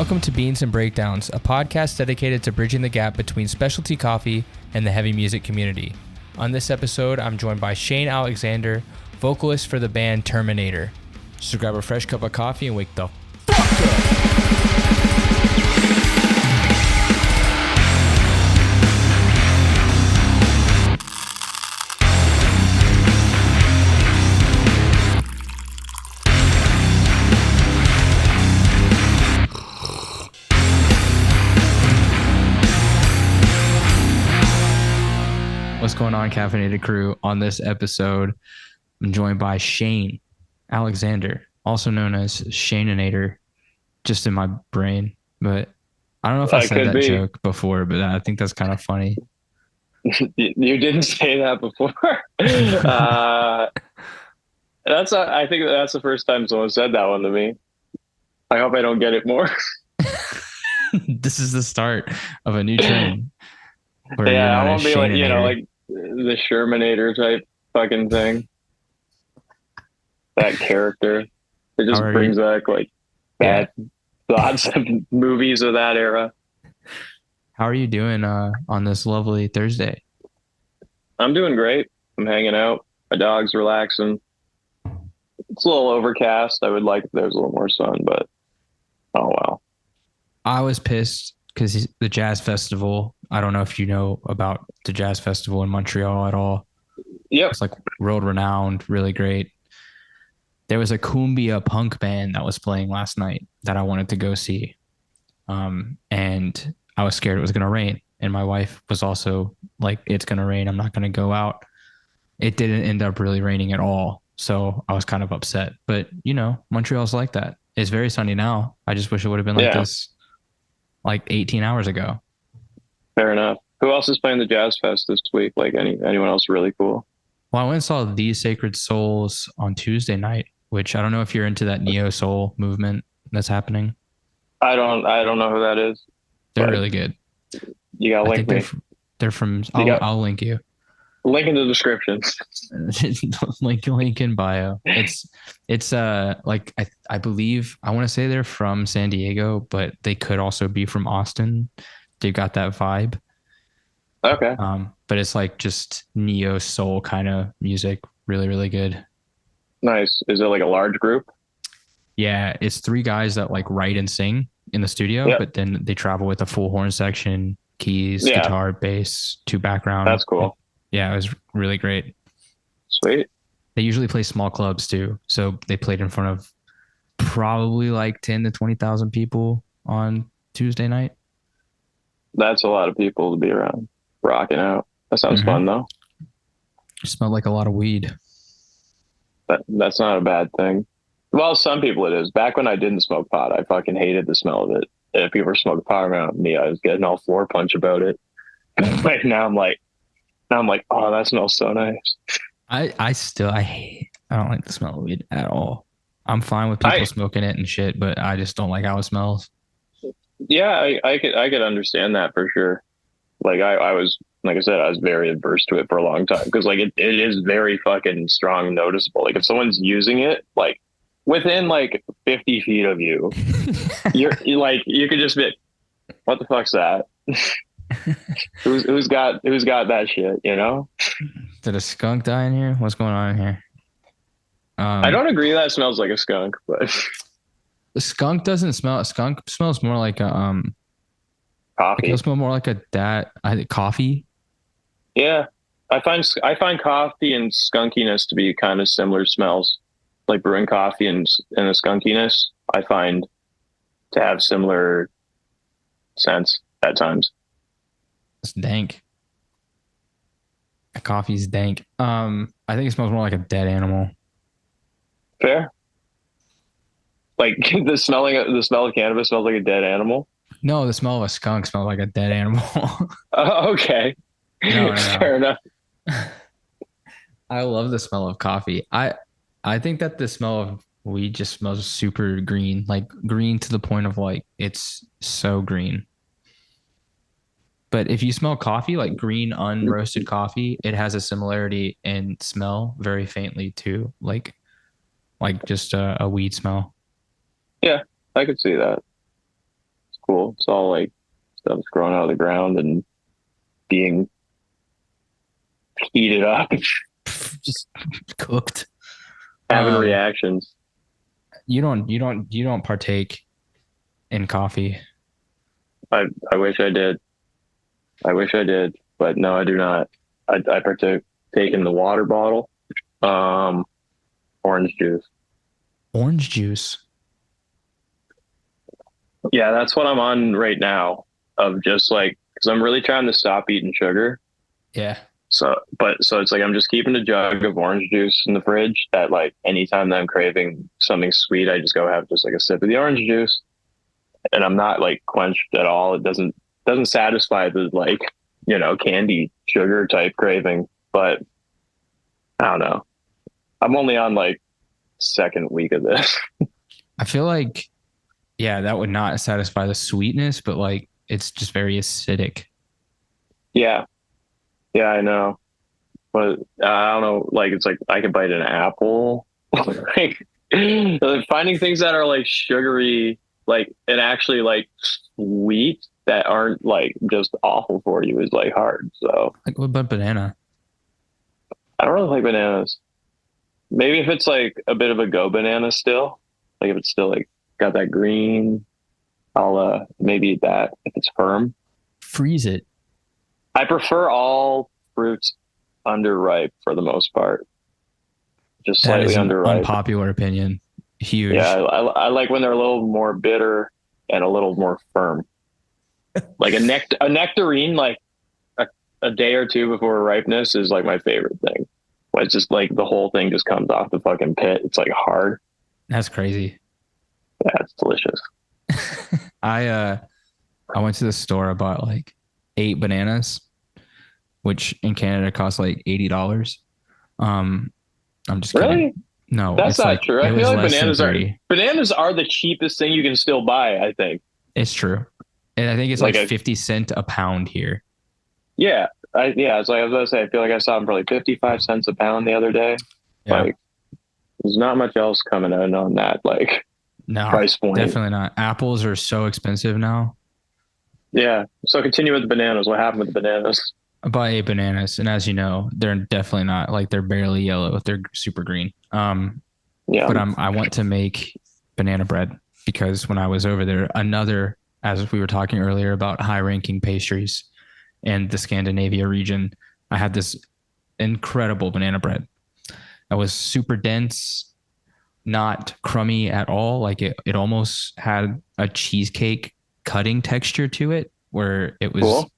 Welcome to Beans and Breakdowns, a podcast dedicated to bridging the gap between specialty coffee and the heavy music community. On this episode, I'm joined by Shane Alexander, vocalist for the band Terminator. So grab a fresh cup of coffee and wake the fuck up. What's going on, Caffeinated crew? On this episode, I'm joined by Shane Alexander, also known as Shaneinator, just in my brain. But I don't know if I said that joke before, but I think that's kind of funny. You didn't say that before. I think that's the first time someone said that one to me. I hope I don't get it more. This is the start of a new trend. Yeah, I won't be like, like the Shermanator type fucking thing. That character. It just brings back like bad thoughts of movies of that era. How are you doing on this lovely Thursday? I'm doing great. I'm hanging out. My dog's relaxing. It's a little overcast. I would like if there was a little more sun, but oh well. I was pissed because the jazz festival, I don't know if you know about the jazz festival in Montreal at all. Yep. It's like world renowned, really great. There was a cumbia punk band that was playing last night that I wanted to go see. And I was scared it was going to rain. And my wife was also like, it's going to rain. I'm not going to go out. It didn't end up really raining at all. So I was kind of upset. But, Montreal's like that. It's very sunny now. I just wish it would have been like this like 18 hours ago. Fair enough. Who else is playing the Jazz Fest this week? Like anyone else really cool? Well, I went and saw These Sacred Souls on Tuesday night, which I don't know if you're into that neo soul movement that's happening. I don't know who that is. They're really good. You gotta link me. They're from. I'll link you. Link in the description. link in bio. It's like I believe I want to say they're from San Diego, but they could also be from Austin. They've got that vibe. Okay. But it's like just neo soul kind of music. Really, really good. Nice. Is it like a large group? Yeah, it's 3 guys that like write and sing in the studio, but then they travel with a full horn section, keys, guitar, bass, 2 background. That's cool. Yeah, it was really great. Sweet. They usually play small clubs too. So they played in front of probably like 10 to 20,000 people on Tuesday night. That's a lot of people to be around rocking out. That sounds fun though. It smelled like a lot of weed. That's not a bad thing. Well, some people it is. Back when I didn't smoke pot, I fucking hated the smell of it. If people were smoking pot around me, I was getting all floor punch about it. Like now I'm like, oh, that smells so nice. I don't like the smell of weed at all. I'm fine with people smoking it and shit, but I just don't like how it smells. Yeah, I could understand that for sure. Like I was, like I said, I was very adverse to it for a long time because like it is very fucking strong and noticeable. Like if someone's using it, like within like 50 feet of you, you're like, you could just be, what the fuck's that? who's got that shit, Did a skunk die in here? What's going on here? I don't agree that smells like a skunk, but the skunk doesn't smell. Skunk smells more like a coffee. It smells more like coffee. Yeah, I find coffee and skunkiness to be kind of similar smells. Like brewing coffee and the skunkiness, I find to have similar scents at times. It's dank. Coffee's dank. I think it smells more like a dead animal. Fair. Like the smell of cannabis smells like a dead animal. No, the smell of a skunk smells like a dead animal. Okay. No. Fair enough. I love the smell of coffee. I think that the smell of weed just smells super green, like green to the point of like it's so green. But if you smell coffee, like green unroasted coffee, it has a similarity in smell very faintly to like just a weed smell. Yeah, I could see that. cool. It's all like stuff's growing out of the ground and being heated up, Just cooked. having Um, reactions. you don't partake in coffee. I wish I did. I wish I did, but no, I do not. I partake in the water bottle, um, orange juice. Orange juice. Yeah, that's what I'm on right now. Of just like, because I'm really trying to stop eating sugar. Yeah. So it's like I'm just keeping a jug of orange juice in the fridge. That like anytime that I'm craving something sweet, I just go have just like a sip of the orange juice, and I'm not like quenched at all. It doesn't satisfy the like candy sugar type craving, but I don't know. I'm only on like second week of this. I feel like, yeah, that would not satisfy the sweetness, but like it's just very acidic. Yeah, yeah, I know, but I don't know. Like it's like I could bite an apple. Like finding things that are like sugary, like and actually like sweet that aren't like just awful for you is like hard. So Like what about banana? I don't really like bananas. Maybe if it's like a bit of a go banana still, like if it's still like got that green, I'll maybe eat that if it's firm. Freeze it. I prefer all fruits underripe for the most part, just That slightly is an underripe. unpopular opinion. Yeah, Huge. I like when they're a little more bitter and a little more firm. Like a nectarine, like a, a day or two before ripeness is like my favorite thing. When it's just like the whole thing just comes off the fucking pit. It's like hard. That's crazy. Yeah, it's delicious. I I went to the store, I bought like 8 bananas, which in Canada cost like $80. Um, I'm just kidding. Really? No, That's it's not like true. it I feel was like less than 30. bananas are the cheapest thing you can still buy, I think. It's true. And I think it's like Like a 50 cent a pound here. yeah, it's like I was gonna say, I feel like I saw them for like 55 cents a pound the other day. Yeah. Like there's not much else coming in on that like No, price point. definitely not. Apples are so expensive now. Yeah. So continue with the bananas. What happened with the bananas? I bought 8 bananas, and as you know, they're definitely not like they're barely yellow. They're super green. Yeah. But I want to make banana bread because when I was over there, as we were talking earlier about high ranking pastries in the Scandinavia region, I had this incredible banana bread that was super dense, not crummy at all. Like it almost had a cheesecake cutting texture to it, where it was Cool.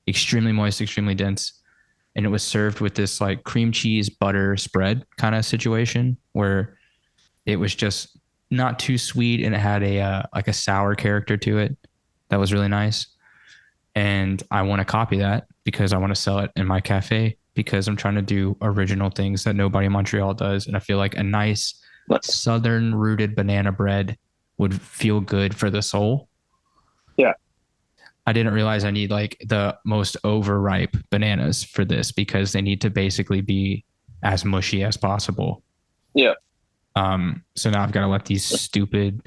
extremely moist, extremely dense. And it was served with this like cream cheese butter spread kind of situation where it was just not too sweet and it had a like a sour character to it that was really nice. And I want to copy that because I want to sell it in my cafe because I'm trying to do original things that nobody in Montreal does. And I feel like a nice Nice. southern rooted banana bread would feel good for the soul. Yeah. I didn't realize I need like the most overripe bananas for this because they need to basically be as mushy as possible. Yeah. So now I've got to let these stupid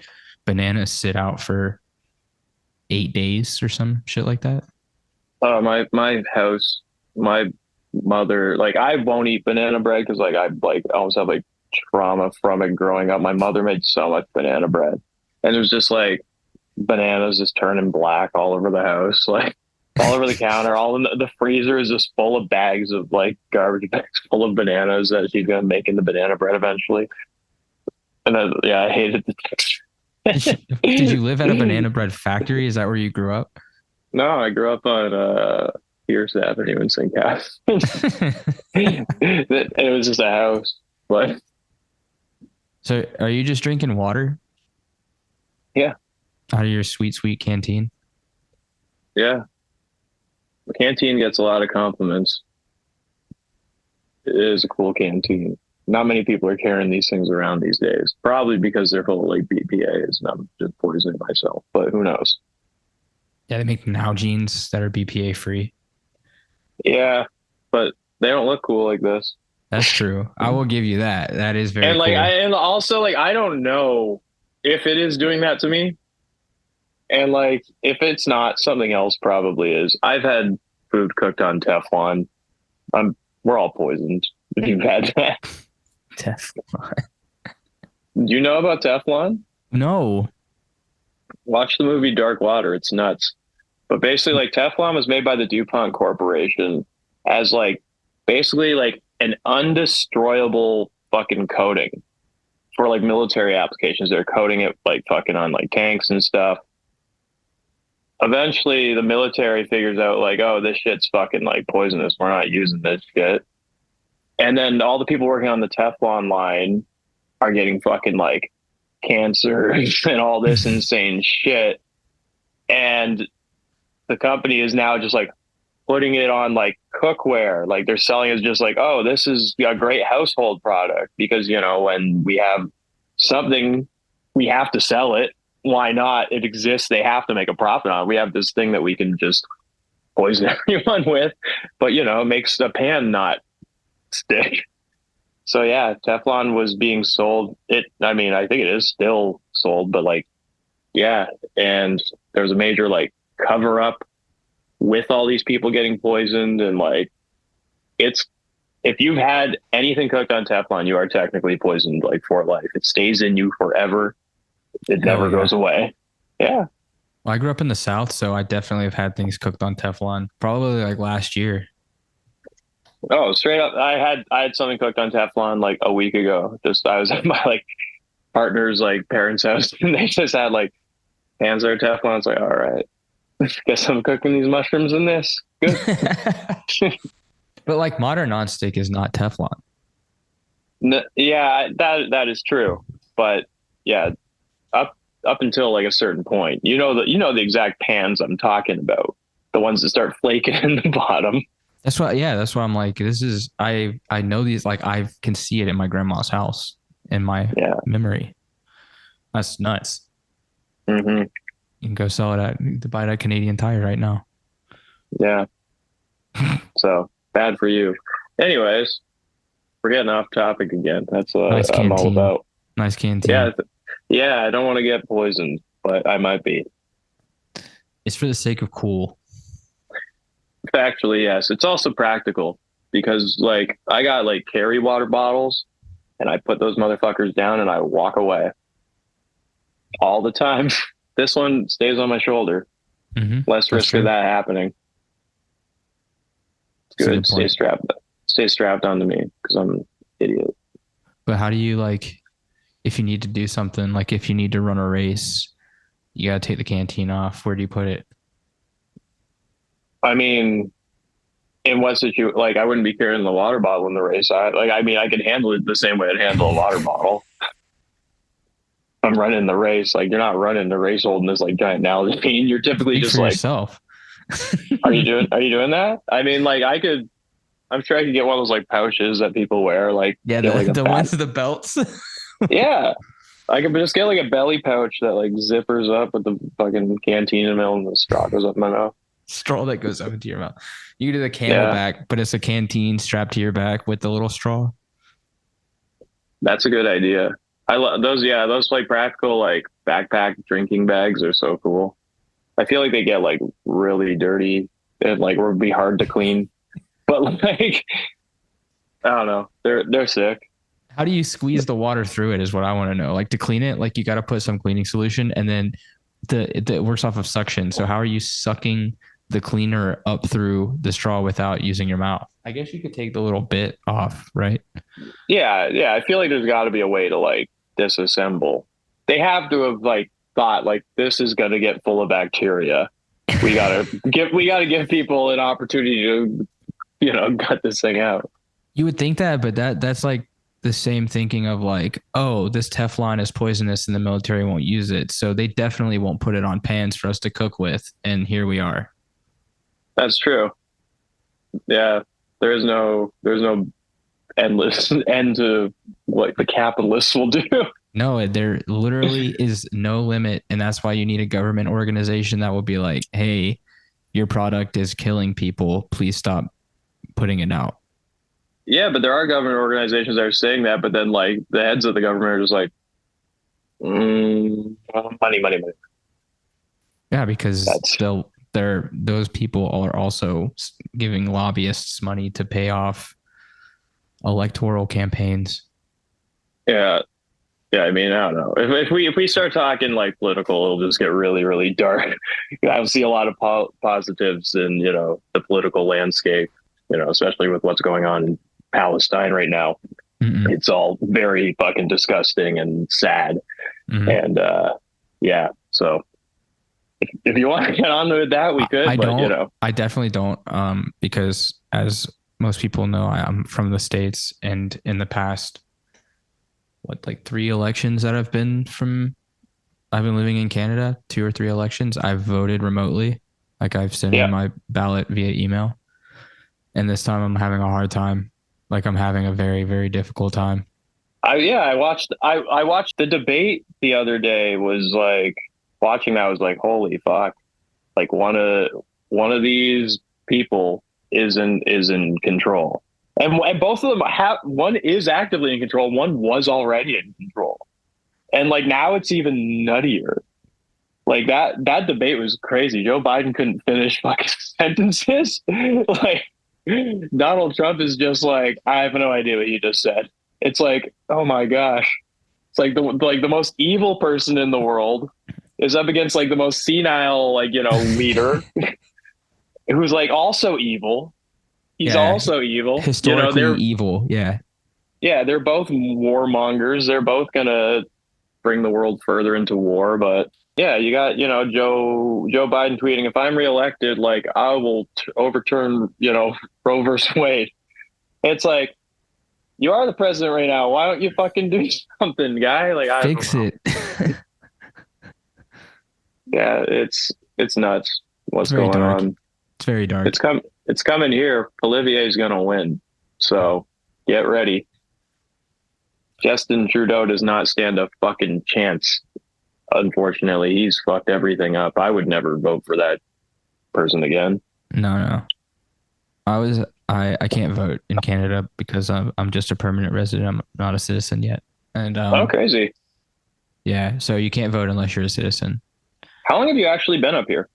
bananas sit out for 8 days or some shit like that. My house, my mother, like I won't eat banana bread because like I like almost have like trauma from it growing up. My mother made so much banana bread, and it was just like bananas just turning black all over the house, like all over the counter. All in the freezer is just full of bags of like garbage bags full of bananas that she's gonna make into banana bread eventually. And then, yeah, I hated the texture. Did you live at a banana bread factory? Is that where you grew up? No, I grew up on Pierce Avenue in St. Cass. It was just a house, but So are you just drinking water yeah, out of your sweet, sweet canteen? yeah. The canteen gets a lot of compliments. It is a cool canteen. Not many people are carrying these things around these days. Probably because they're full of like BPA's and I'm just poisoning myself. But who knows? Yeah, they make Nalgene's that are BPA free. Yeah, but they don't look cool like this. That's true. I will give you that. That is very And cool. and also like I don't know if it is doing that to me And like, if it's not, something else probably is. I've had food cooked on Teflon. We're all poisoned if you've had that. Teflon. Do you know about Teflon? No. Watch the movie Dark Water. It's nuts. But basically, like Teflon was made by the DuPont Corporation as like basically like an undestroyable fucking coating for like military applications. They're coating it like fucking on like tanks and stuff. Eventually, the military figures out like, oh, this shit's fucking like poisonous. We're not using this shit. And then all the people working on the Teflon line are getting fucking like cancer and all this insane shit. And the company is now just like putting it on like cookware. Like they're selling it just like, oh, this is a great household product because, you know, when we have something, we have to sell it. Why not? It exists. They have to make a profit on it. We have this thing that we can just poison everyone with, but, you know, it makes a pan not stick. So yeah, Teflon was being sold. I mean, I think it is still sold, but like, yeah. And there was a major like cover up with all these people getting poisoned. And like, it's, if you've had anything cooked on Teflon, you are technically poisoned like for life. It stays in you forever. It Hell never yeah. goes away. Yeah. Well, I grew up in the South, so I definitely have had things cooked on Teflon. Probably like last year. Oh, straight up. I had something cooked on Teflon like a week ago. Just I was at my like partner's like parents' house and they just had like pans that are Teflon. It's like, all right, guess I'm cooking these mushrooms in this. Good. But like modern nonstick is not Teflon. Yeah, that is true. But yeah, up until like a certain point, you know the exact pans I'm talking about, the ones that start flaking in the bottom. That's what, yeah, that's what I'm like. This is, I know these, like, I can see it in my grandma's house in my Yeah. memory. That's nuts. Hmm. You can go sell it to buy it at Canadian Tire right now. Yeah. So bad for you. Anyways, we're getting off topic again. That's Nice what I'm all canteen. about. Nice Yeah. canteen. Yeah. I don't want to get poisoned, but I might be. It's for the sake of cool. Factually, yes. It's also practical because like I got like carry water bottles and I put those motherfuckers down and I walk away all the time. This one stays on my shoulder. Mm-hmm. Less That's risk of true. that happening. It's That's a good. good point. Stay strapped onto me because I'm an idiot. But how do you like, if you need to do something, like if you need to run a race, you got to take the canteen off. Where do you put it? I mean, in what situation? Like, I wouldn't be carrying the water bottle in the race. I mean, I could handle it the same way I'd handle a water bottle. I'm running the race. Like, you're not running the race holding this like giant Nalgene. You're typically Speak just for like, yourself. are you doing that? I mean, like, I'm sure I could get one of those like pouches that people wear. Like, Yeah, get like a the fat. ones with the belts. Yeah, I could just get like a belly pouch that like zippers up with the fucking canteen in the middle and the straw goes up my mouth. Straw that goes up into your mouth. You can do the Yeah, camelback, but it's a canteen strapped to your back with the little straw. that's a good idea. I love those. Yeah, those like practical like backpack drinking bags are so cool. I feel like they get like really dirty and like would be hard to clean, but like I don't know, they're sick. How do you squeeze the water through it is what I want to know. Like to clean it, like you got to put some cleaning solution and then it works off of suction. So how are you sucking the cleaner up through the straw without using your mouth? I guess you could take the little bit off, right? Yeah, yeah. I feel like there's got to be a way to like disassemble. They have to have like thought like this is going to get full of bacteria. We gotta give people an opportunity to cut this thing out. You would think that, but that's like the same thinking of like, oh, this Teflon is poisonous and the military won't use it. So they definitely won't put it on pans for us to cook with. And here we are. That's true. Yeah, there's no endless end to what the capitalists will do. No, there literally is no limit. And that's why you need a government organization that will be like, hey, your product is killing people. Please stop putting it out. Yeah, but there are government organizations that are saying that, but then like the heads of the government are just like, money, money, money. Yeah, because That's those people are also giving lobbyists money to pay off electoral campaigns. yeah. Yeah, I mean, I don't know. If we start talking like political, it'll just get really, really dark. I see a lot of positives in the political landscape. Especially with what's going on in Palestine right now. Mm-mm. It's all very fucking disgusting and sad. Mm-hmm. And yeah, so if you want to get on with that, we I could. But don't. I definitely don't. Because as most people know, I'm from the States, and in the past, like 3 elections that I've been living in Canada, 2 or 3 elections, I've voted remotely. Like I've sent in yeah, my ballot via email. And this time I'm having a hard time. Like I'm having a very, very difficult time. I watched the debate the other day. Was like watching that was like, holy fuck. Like one of these people is in control, and both of them have. One is actively in control. One was already in control, and like now it's even nuttier. Like that debate was crazy. Joe Biden couldn't finish fucking sentences. Like Donald Trump is just like, I have no idea what you just said. It's like, oh my gosh. It's like the most evil person in the world is up against like the most senile leader who's like also evil. He's Yeah. also evil. Historically They're evil. Yeah. they're both warmongers. They're both gonna bring the world further into war. But yeah, you got Joe Biden tweeting, if I'm reelected, like I will overturn Roe versus Wade. It's like, you are the president right now. Why don't you fucking do something, guy? Like, I don't Fix know. it. Yeah, it's nuts It's what's very going dark. on. It's very It's dark. come it's coming here. Olivier's gonna win. So get ready. Justin Trudeau does not stand a fucking chance. Unfortunately, he's fucked everything up. I would never vote for that person again. No, no. I can't vote in Canada because I'm just a permanent resident. I'm not a citizen yet. And Oh, crazy. yeah, so you can't vote unless you're a citizen. How long have you actually been up here?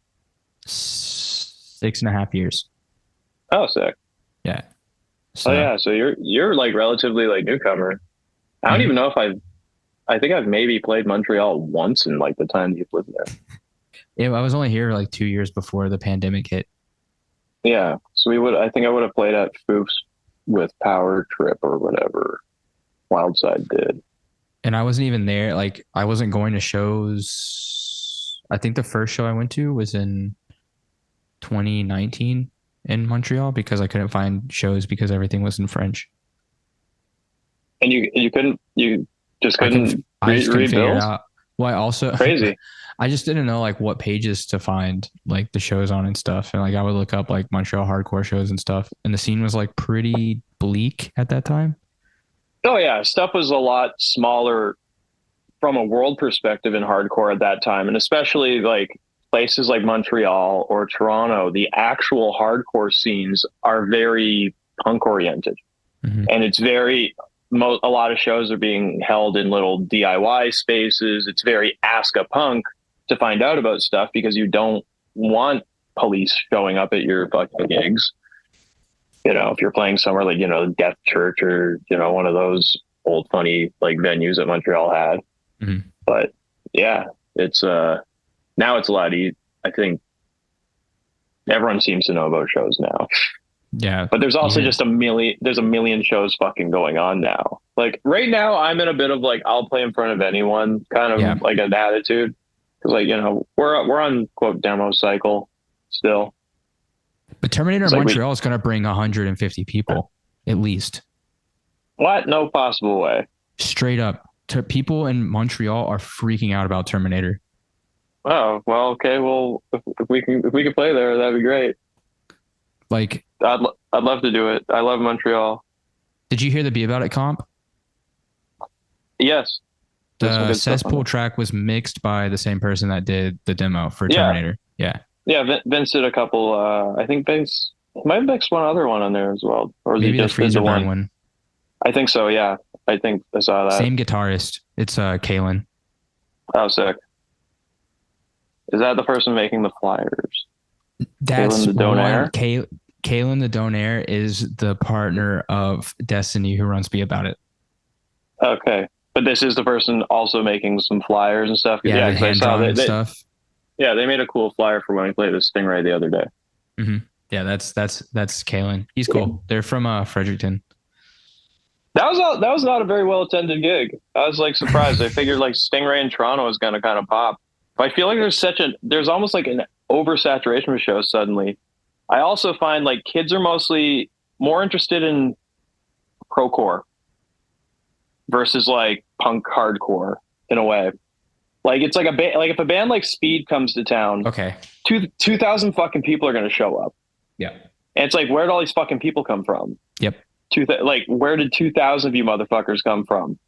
6.5 years. Oh, sick. Yeah. Oh So yeah, so you're like relatively like newcomer. I don't mhm. even know if I think I've maybe played Montreal once in like the time you've lived there. Yeah, I was only here like 2 years before the pandemic hit. Yeah. So I think I would have played at Foofs with Power Trip or whatever Wildside did. And I wasn't even there. Like I wasn't going to shows. I think the first show I went to was in 2019 in Montreal because I couldn't find shows because everything was in French. And you just couldn't I just couldn't read figure it bills? out. Well, I also Crazy. I just didn't know like what pages to find like the shows on and stuff. And like I would look up like Montreal hardcore shows and stuff. And the scene was like pretty bleak at that time. Oh yeah, stuff was a lot smaller from a world perspective in hardcore at that time, and especially like places like Montreal or Toronto, the actual hardcore scenes are very punk oriented, Mm-hmm. and it's very a lot of shows are being held in little DIY spaces. It's very ask a punk to find out about stuff because you don't want police showing up at your fucking gigs. If you're playing somewhere like Death Church or one of those old funny like venues that Montreal had. Mm-hmm. But yeah, it's now it's a lot easier. I think everyone seems to know about shows now. Yeah. But there's also Even just a million shows fucking going on now. Like right now I'm in a bit of like I'll play in front of anyone kind yeah. of like an attitude. Cause like, we're on quote demo cycle still. But Terminator It's like Montreal is going to bring 150 people at least. what? No possible way. Straight up. People in Montreal are freaking out about Terminator. Oh, well, okay. Well, if we can play there, that'd be great. Like, I'd love to do it. I love Montreal. did you hear the Be About It comp? Yes. There's some The good stuff on cesspool there. track was mixed by the same person that did the demo for Yeah. Terminator. Yeah. Yeah. Vince did a couple, I think Vince might have mixed one other one on there as well. Or he Maybe the just did freezer the burn one. one. I think so. Yeah. I think I saw that. Same guitarist. It's Kalen. Oh, sick. Is that the person making the flyers? Kaylin That's the one. Donaire? Kaylin the Donaire is the partner of Destiny who runs Be About It. Okay. But this is the person also making some flyers and stuff. Yeah, Yeah, the because I hand saw drawn stuff. yeah, they made a cool flyer for when we played the Stingray the other day. Mm-hmm. Yeah, that's Kalen. He's cool. They're from Fredericton. That was not a very well attended gig. I was like surprised. I figured like Stingray in Toronto was gonna kind of pop. But I feel like there's almost like an oversaturation of shows suddenly. I also find like kids are mostly more interested in procore versus like punk hardcore in a way. Like it's like a band, like if a band like Speed comes to town, Okay. 2,000 fucking people are going to show up. Yeah. And it's like, where did all these fucking people come from? Yep. Like, where did 2,000 of you motherfuckers come from?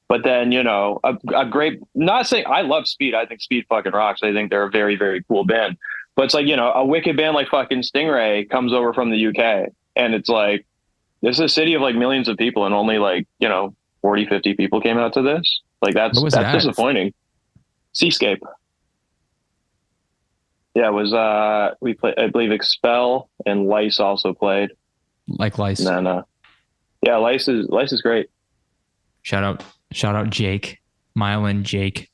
But then, you know, a great, not saying I love Speed. I think Speed fucking rocks. I think they're a very, very cool band. But it's like, you know, a wicked band like fucking Stingray comes over from the UK. And it's like, this is a city of like millions of people and only like, you know, 40, 50 people came out to this. Like that's disappointing. Seascape. Yeah, it was we played I believe Expel and Lice also played. Like Lice. And then yeah, Lice is great. Shout out Jake. Mile and Jake.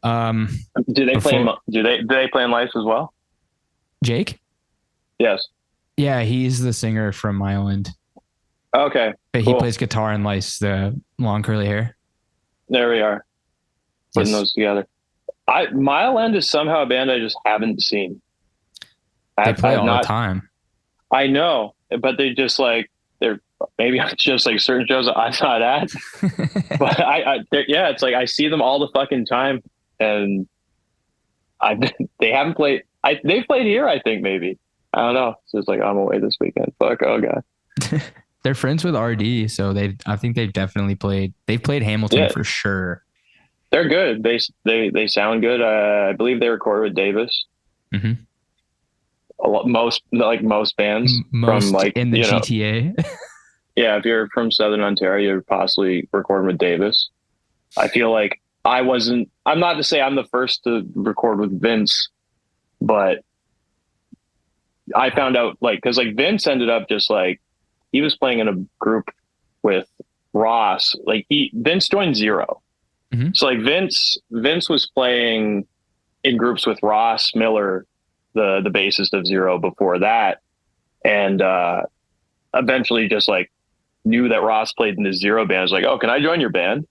Do they play in Lice as well? Jake? Yes. Yeah, he's the singer from My Island. Okay. But he plays guitar in Lice, the long curly hair. There we are. Putting those together. Mile End is somehow a band I just haven't seen. They play all the time. I know, but they just like they're maybe just like certain shows I'm not at. But yeah, it's like I see them all the fucking time, and they haven't played. They've played here, I think maybe. I don't know. So it's like I'm away this weekend. Fuck, oh god. They're friends with RD, so I think they've definitely played. They've played Hamilton for sure. They're good. They sound good. I believe they recorded with Davis. Mm-hmm. Most bands from like in the GTA. Yeah, if you're from Southern Ontario, you're possibly recording with Davis. I feel like I'm not to say I'm the first to record with Vince, but I found out because Vince ended up just like he was playing in a group with Ross. Like Vince joined Zero. Mm-hmm. So like Vince was playing in groups with Ross Miller, the bassist of Zero before that. And eventually just like knew that Ross played in the Zero band. I was like, oh, can I join your band?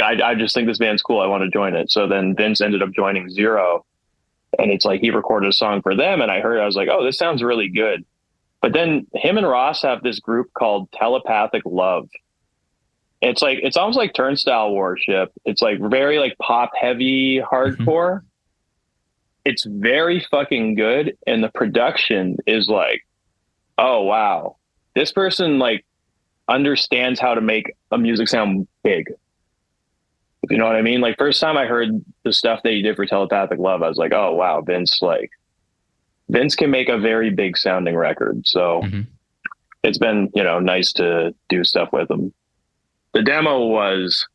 I just think this band's cool. I want to join it. So then Vince ended up joining Zero. And it's like he recorded a song for them. And I was like, oh, this sounds really good. But then him and Ross have this group called Telepathic Love. It's almost like Turnstile Worship. It's like very like pop heavy hardcore. Mm-hmm. It's very fucking good. And the production is like, oh, wow. This person like understands how to make a music sound big. You know what I mean? Like first time I heard the stuff that he did for Telepathic Love, I was like, oh, wow, Vince can make a very big sounding record. So It's been, nice to do stuff with him. The demo was,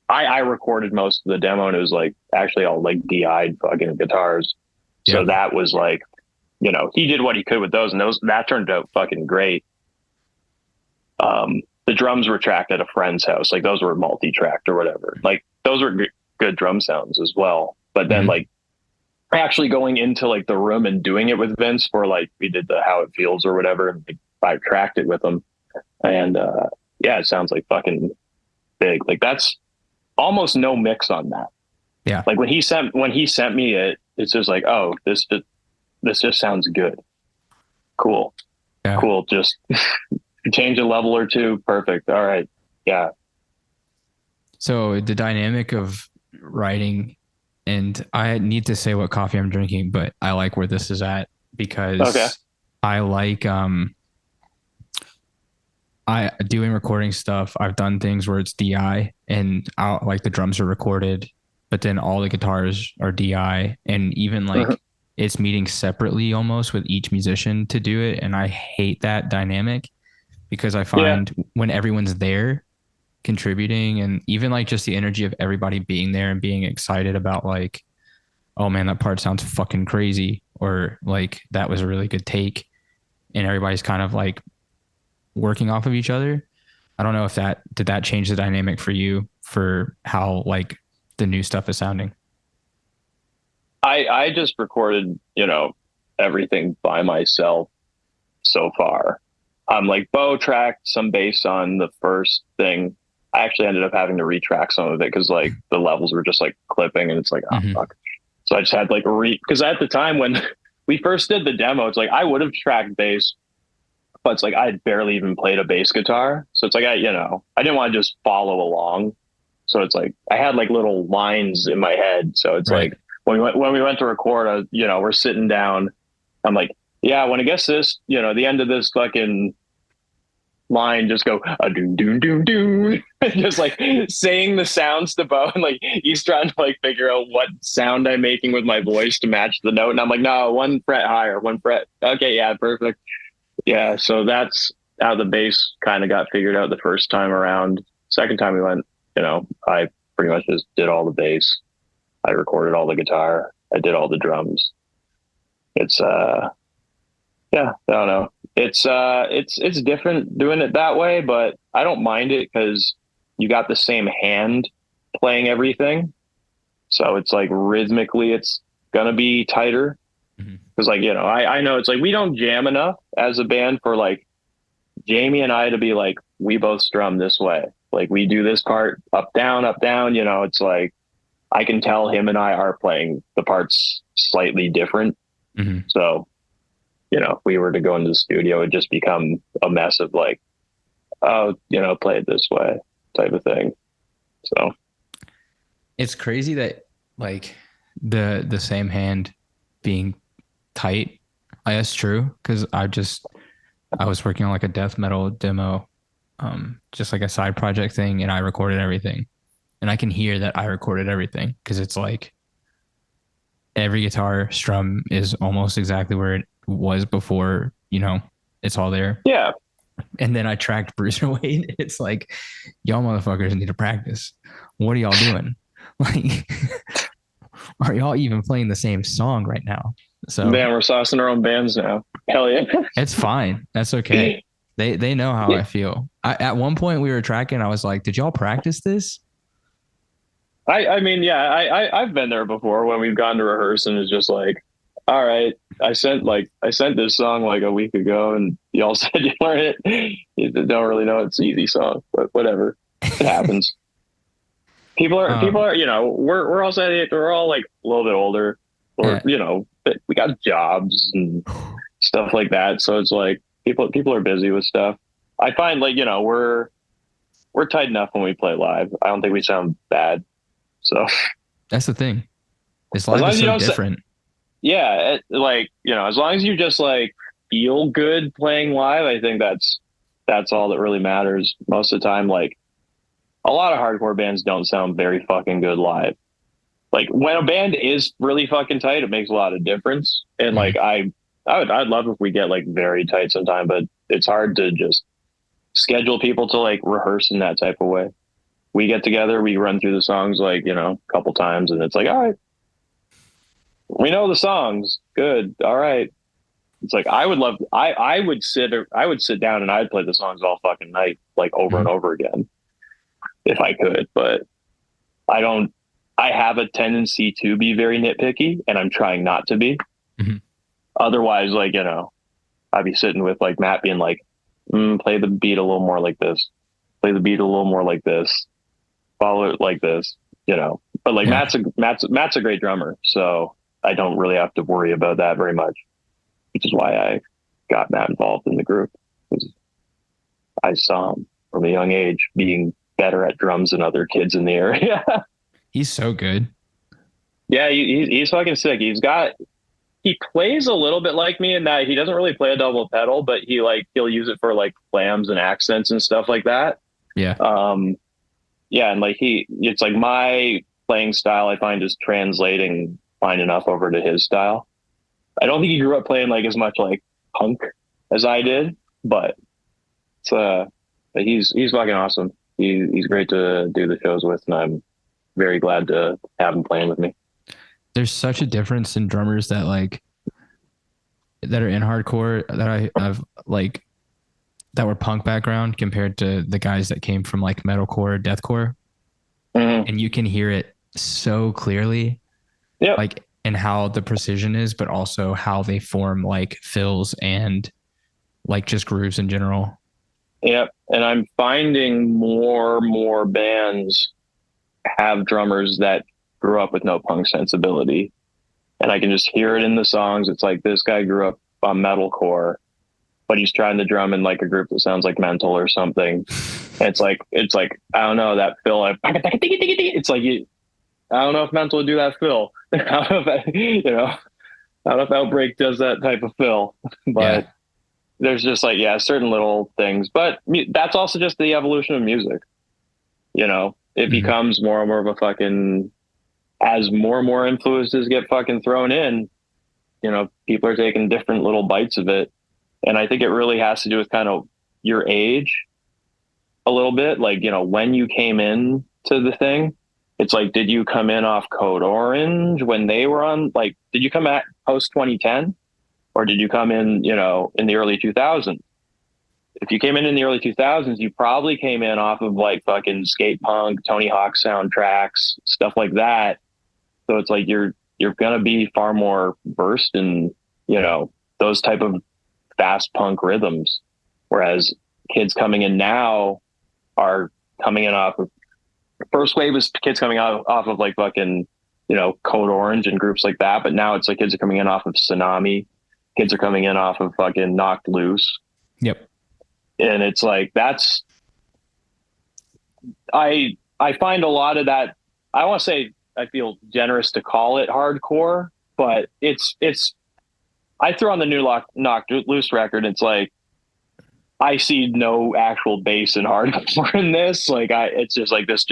I recorded most of the demo and it was like actually all like DI'd fucking guitars. Yeah. So that was like, he did what he could with those and that turned out fucking great. The drums were tracked at a friend's house. Like those were multi-tracked or whatever. Like those were good drum sounds as well. But then like actually going into like the room and doing it with Vince for like, we did the How It Feels or whatever. And I tracked it with him and, yeah, it sounds like fucking big. Like that's almost no mix on that. Yeah. Like when he sent me it, it's just like, oh, this just sounds good. Cool. Yeah. Cool. Just change a level or two. Perfect. All right. Yeah. So the dynamic of writing, and I need to say what coffee I'm drinking, but I like where this is at because I like, I doing recording stuff. I've done things where it's DI and like the drums are recorded, but then all the guitars are DI and even like it's meeting separately almost with each musician to do it. And I hate that dynamic because I find when everyone's there, contributing, and even like just the energy of everybody being there and being excited about like, oh man, that part sounds fucking crazy, or like that was a really good take, and everybody's kind of like working off of each other. I don't know if that did that change the dynamic for you for how like the new stuff is sounding. I just recorded, everything by myself so far. I'm like bow tracked some bass on the first thing. I actually ended up having to retrack some of it because like the levels were just like clipping and it's like, oh Mm-hmm. fuck. So I just had like because at the time when we first did the demo, it's like I would have tracked bass, but it's like I had barely even played a bass guitar. So it's like I didn't want to just follow along. So it's like I had like little lines in my head. So it's Right. like when we went to record, we're sitting down. I'm like, yeah, when I guess this, the end of this fucking line, just go a doom doom doom doom, just like saying the sounds to Bo, and like he's trying to like figure out what sound I'm making with my voice to match the note, and I'm like, no, one fret higher, one fret. Okay, yeah, perfect. Yeah, so that's how the bass kind of got figured out the first time around. Second time we went, I pretty much just did all the bass. I recorded all the guitar. I did all the drums. It's yeah, I don't know. It's different doing it that way, but I don't mind it because you got the same hand playing everything. So it's like rhythmically it's gonna be tighter. Mm-hmm. Because like, I know it's like we don't jam enough as a band for like Jamie and I to be like, we both strum this way. Like we do this part up, down, it's like I can tell him and I are playing the parts slightly different. Mm-hmm. So, if we were to go into the studio, it'd just become a mess of like, oh, play it this way type of thing. So It's crazy that like the same hand being tight. That's true because I was working on like a death metal demo, just like a side project thing, and I recorded everything, and I can hear that I recorded everything because it's like every guitar strum is almost exactly where it was before. It's all there. yeah, And then I tracked Bruiserweight. It's like, y'all motherfuckers need to practice. What are y'all doing? Like, are y'all even playing the same song right now? So man, we're saucing our own bands now. Hell yeah. it's fine. That's okay. They know how Yeah. I feel. At one point we were tracking. I was like, did y'all practice this? I mean, yeah, I've been there before when we've gone to rehearse and it's just like, all right, I sent this song like a week ago and y'all said you learn it. You don't really know it's an easy song, but whatever. It happens. People um, are, we're also we're all like a little bit older or, yeah. we got jobs and stuff like that. So it's like people are busy with stuff. I find like, we're tight enough when we play live. I don't think we sound bad. So That's the thing. This as live long is as you so don't say, different. yeah, like, as long as you just like feel good playing live, I think that's all that really matters most of the time. Like a lot of hardcore bands don't sound very fucking good live. Like when a band is really fucking tight, it makes a lot of difference. And Mhm. like I'd love if we get like very tight sometime, but it's hard to just schedule people to like rehearse in that type of way. We get together, we run through the songs like, a couple times and it's like, all right, we know the songs. Good. All right. It's like I would sit down and I'd play the songs all fucking night, like over and Mhm. over again if I could, but I don't I have a tendency to be very nitpicky and I'm trying not to be. Mhm. Otherwise, like, I'd be sitting with like Matt being like, play the beat a little more like this, play the beat a little more like this, follow it like this. But like Yeah. Matt's a great drummer, so I don't really have to worry about that very much, which is why I got Matt involved in the group. I saw him from a young age being better at drums than other kids in the area. He's so good. Yeah, he's fucking sick. He plays a little bit like me in that he doesn't really play a double pedal, but he'll use it for like clams and accents and stuff like that. Yeah. Um, yeah, and like it's like my playing style I find is translating fine enough over to his style. I don't think he grew up playing like as much like punk as I did, but it's he's fucking awesome. he's great to do the shows with, and I'm very glad to have him playing with me. There's such a difference in drummers that like that are in hardcore that I've like that were punk background compared to the guys that came from like metalcore, deathcore, Mm-hmm. and you can hear it so clearly, Yep. like and how the precision is, but also how they form like fills and like just grooves in general. Yep. And I'm finding more bands have drummers that grew up with no punk sensibility. And I can just hear it in the songs. It's like this guy grew up on metalcore, but he's trying to drum in like a group that sounds like Mental or something. And it's like I don't know that fill. It's like I don't know if Mental would do that fill. I don't know if I don't know if Outbreak does that type of fill, Yeah. but there's just like certain little things. But that's also just the evolution of music. It Mhm. becomes more and more of a fucking as more and more influences get fucking thrown in. People are taking different little bites of it, and I think it really has to do with kind of your age a little bit. Like when you came in to the thing, it's like did you come in off Code Orange when they were on? Like, did you come at post 2010, or did you come in in the early 2000s? If you came in the early 2000s, you probably came in off of like fucking skate punk, Tony Hawk soundtracks, stuff like that. So it's like you're gonna be far more versed in those type of fast punk rhythms, whereas kids coming in now are coming in off of first wave is kids coming out off of like fucking Code Orange and groups like that, but now it's like kids are coming in off of Tsunami, kids are coming in off of fucking Knocked Loose, Yep. and it's like that's I find a lot of that. I want to say I feel generous to call it hardcore, but it's. I throw on the new Knocked Loose record. It's like I see no actual bass in hardcore in this. Like it's just like this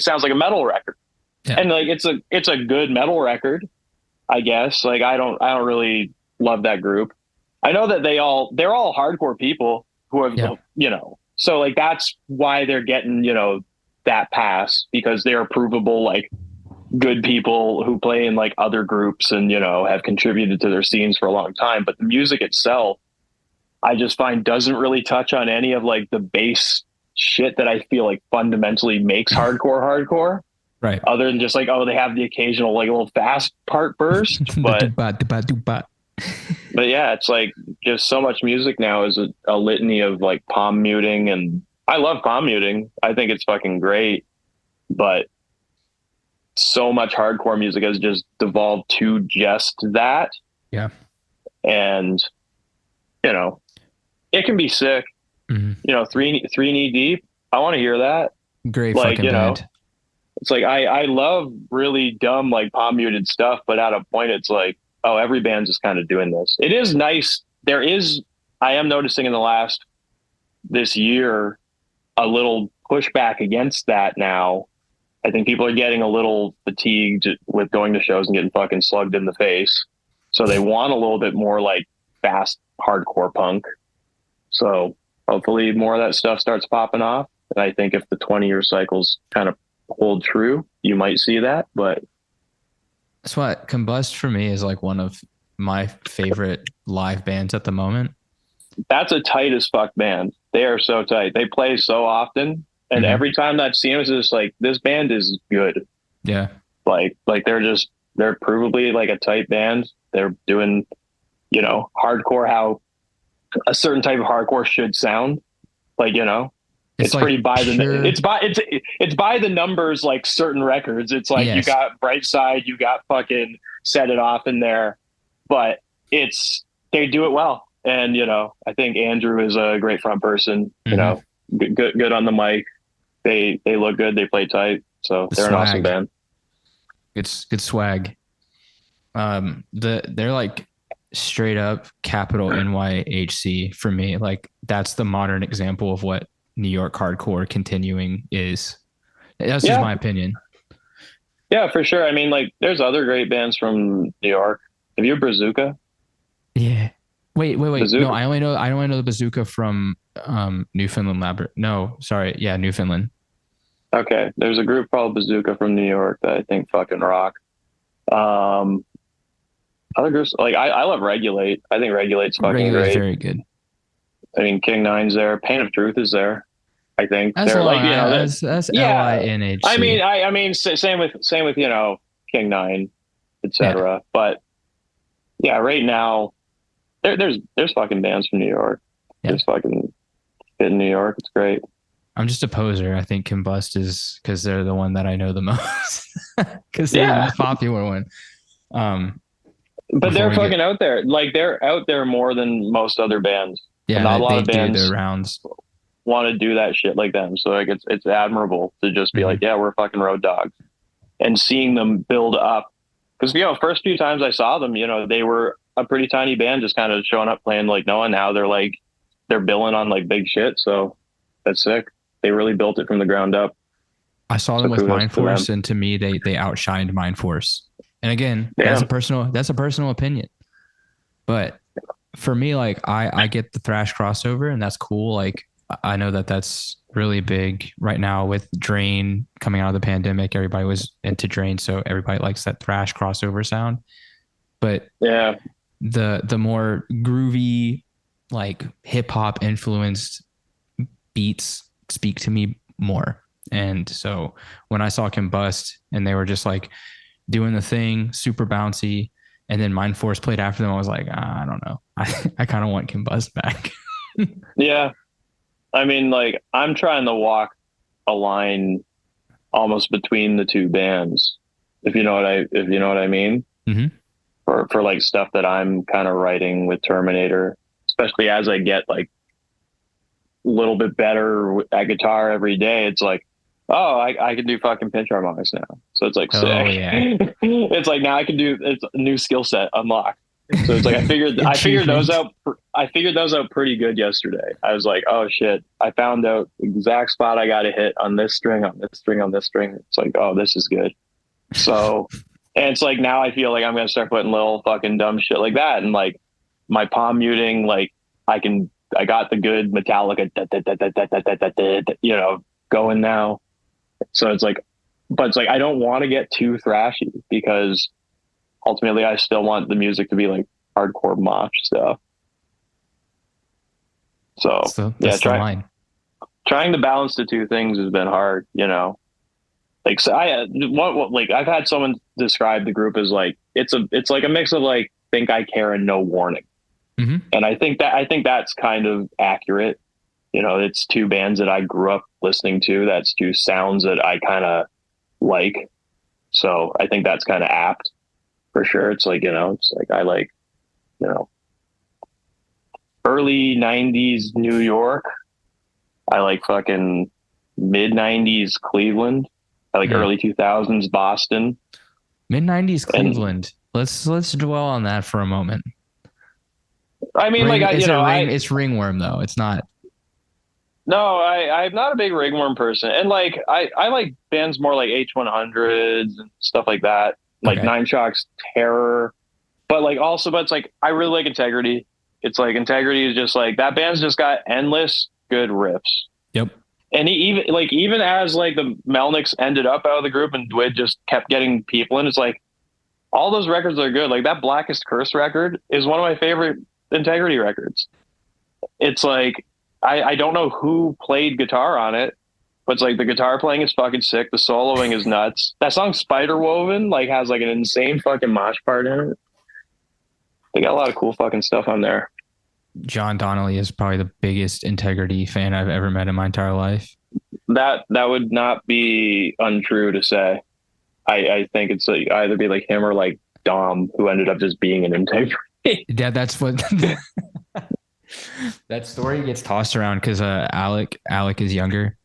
sounds like a metal record, Yeah. and like it's a good metal record, I guess. Like I don't really love that group. I know that they're all hardcore people who have Yeah. so like that's why they're getting that pass because they're provable like good people who play in like other groups and have contributed to their scenes for a long time. But the music itself, I just find doesn't really touch on any of like the bass shit that I feel like fundamentally makes hardcore Right. other than just like, oh, they have the occasional like little fast part burst. The duba duba duba. But yeah, it's like just so much music now is a litany of like palm muting. And I love palm muting. I think it's fucking great. But so much hardcore music has just devolved to just that. Yeah. And, you know, it can be sick. Mhm. Three knee deep. I want to hear that. Great Like, fucking band. it's like I love really dumb like palm muted stuff, but at a point it's like, oh, every band's just kind of doing this. It is nice. I am noticing in the last this year a little pushback against that now. I think people are getting a little fatigued with going to shows and getting fucking slugged in the face. So they want a little bit more like fast hardcore punk. So hopefully more of that stuff starts popping off. And I think if the 20-year cycles kind of hold true, you might see that. But That's why Combust for me is like one of my favorite live bands at the moment. that's a tight as fuck band. They are so tight. They play so often. And Mm-hmm. every time that scene is just like, this band is good. Yeah. Like they're provably like a tight band. They're doing, hardcore how a certain type of hardcore should sound. Like, It's it's like pretty by the pure. it's by the numbers like certain records. It's like you Yes. got Bright Side, you got fucking Set It Off in there, but they do it well. And I think Andrew is a great front person. Mm-hmm. Good on the mic. They look good. They play tight. So The they're an awesome swag. band. It's good swag. They're like straight up capital NYHC for me. Like that's the modern example of what New York hardcore continuing is. That's just Yeah, my opinion. yeah, for sure. I mean, like, there's other great bands from New York. Have you Bazooka? Yeah. Wait. No, Bazooka. I only know the bazooka from Newfoundland Labrador. No, sorry. Yeah, Newfoundland. Okay, there's a group called Bazooka from New York that I think fucking rock. Um, Other groups like I love Regulate. I think Regulate's fucking Regular is great. very good. I mean, King Nine's there. Pain of Truth is there. I think That's they're like long. you know that. That's Yeah, LINHC. I mean, same with King Nine, Yeah, etc. But yeah, right now there's fucking bands from New York. yeah. There's fucking shit in New York. It's great. I'm just a poser. I think Combust is because they're the one that I know the most because they're the Yeah, most popular one. Um, but before they're we get, fucking out there. Like they're out there more than most other bands. yeah, Not a lot they of do the bands rounds. want to do that shit like them. So like it's admirable to just be like, Hmm. yeah, we're fucking road dogs, and seeing them build up. Because first few times I saw them, they were a pretty tiny band, just kind of showing up playing like no one. Now they're billing on like big shit. So that's sick. They really built it from the ground up. I saw So them with kudos Mind to them. Force, and to me, they outshined Mind Force. And again, Damn. that's a personal opinion. But for me, like I get the thrash crossover, and that's cool. Like I know that that's really big right now with Drain coming out of the pandemic. Everybody was into Drain, so everybody likes that thrash crossover sound. But Yeah. the more groovy, like hip hop influenced beats speak to me more. And so when I saw Combust and they were just like doing the thing, super bouncy, and then Mind Force played after them, I was like, I don't know. I kind of want Combust back. Yeah. I mean, like I'm trying to walk a line almost between the two bands, if you know what I mean. Mm-hmm. For like stuff that I'm kind of writing with Terminator, especially as I get like a little bit better at guitar every day. It's like, oh, I can do fucking pinch harmonics now. So it's like Oh sick. yeah. It's like now I can do it's a new skill set unlocked. So it's like Achievement. I figured those out pretty good yesterday. I was like, oh shit, I found out the exact spot I got to hit on this string, on this string, on this string. It's like, oh, this is good. So, and it's like now I feel like I'm gonna start putting little fucking dumb shit like that, and like my palm muting, like I got the good Metallica, going now. So it's like, but it's like I don't want to get too thrashy because ultimately I still want the music to be like hardcore mosh stuff. So So yeah, that's the line. trying to balance the two things has been hard. Like so like I've had someone describe the group as like it's like a mix of like Think I Care and No Warning. Mm-hmm. And I think that's kind of accurate. It's two bands that I grew up listening to. That's two sounds that I kind of like. So I think that's kind of apt for sure. It's like, it's like I like, you know, early 90s New York. I like fucking mid 90s Cleveland. I like Mm. early 2000s Boston. Mid '90s And Cleveland. Let's dwell on that for a moment. I mean, like, Ring is it ring? It's ringworm though. It's not. no, I'm not a big ringworm person. And like, I like bands more like H100s and stuff like that, like Okay. Nine Shocks Terror. But like, also, but it's like, I really like Integrity. It's like, Integrity is just like, that band's just got endless good riffs. Yep. And even as like the Melnicks ended up out of the group and Dwid just kept getting people in, it's like, all those records are good. Like that Blackest Curse record is one of my favorite Integrity records. It's like I don't know who played guitar on it, but it's like the guitar playing is fucking sick. The soloing is nuts. That song Spider Woven like has like an insane fucking mosh part in it. They got a lot of cool fucking stuff on there. John Donnelly is probably the biggest Integrity fan I've ever met in my entire life. That would not be untrue to say. I think it's like either be like him or like Dom, who ended up just being an Integrity. Yeah, that's what that story gets tossed around because Alec is younger.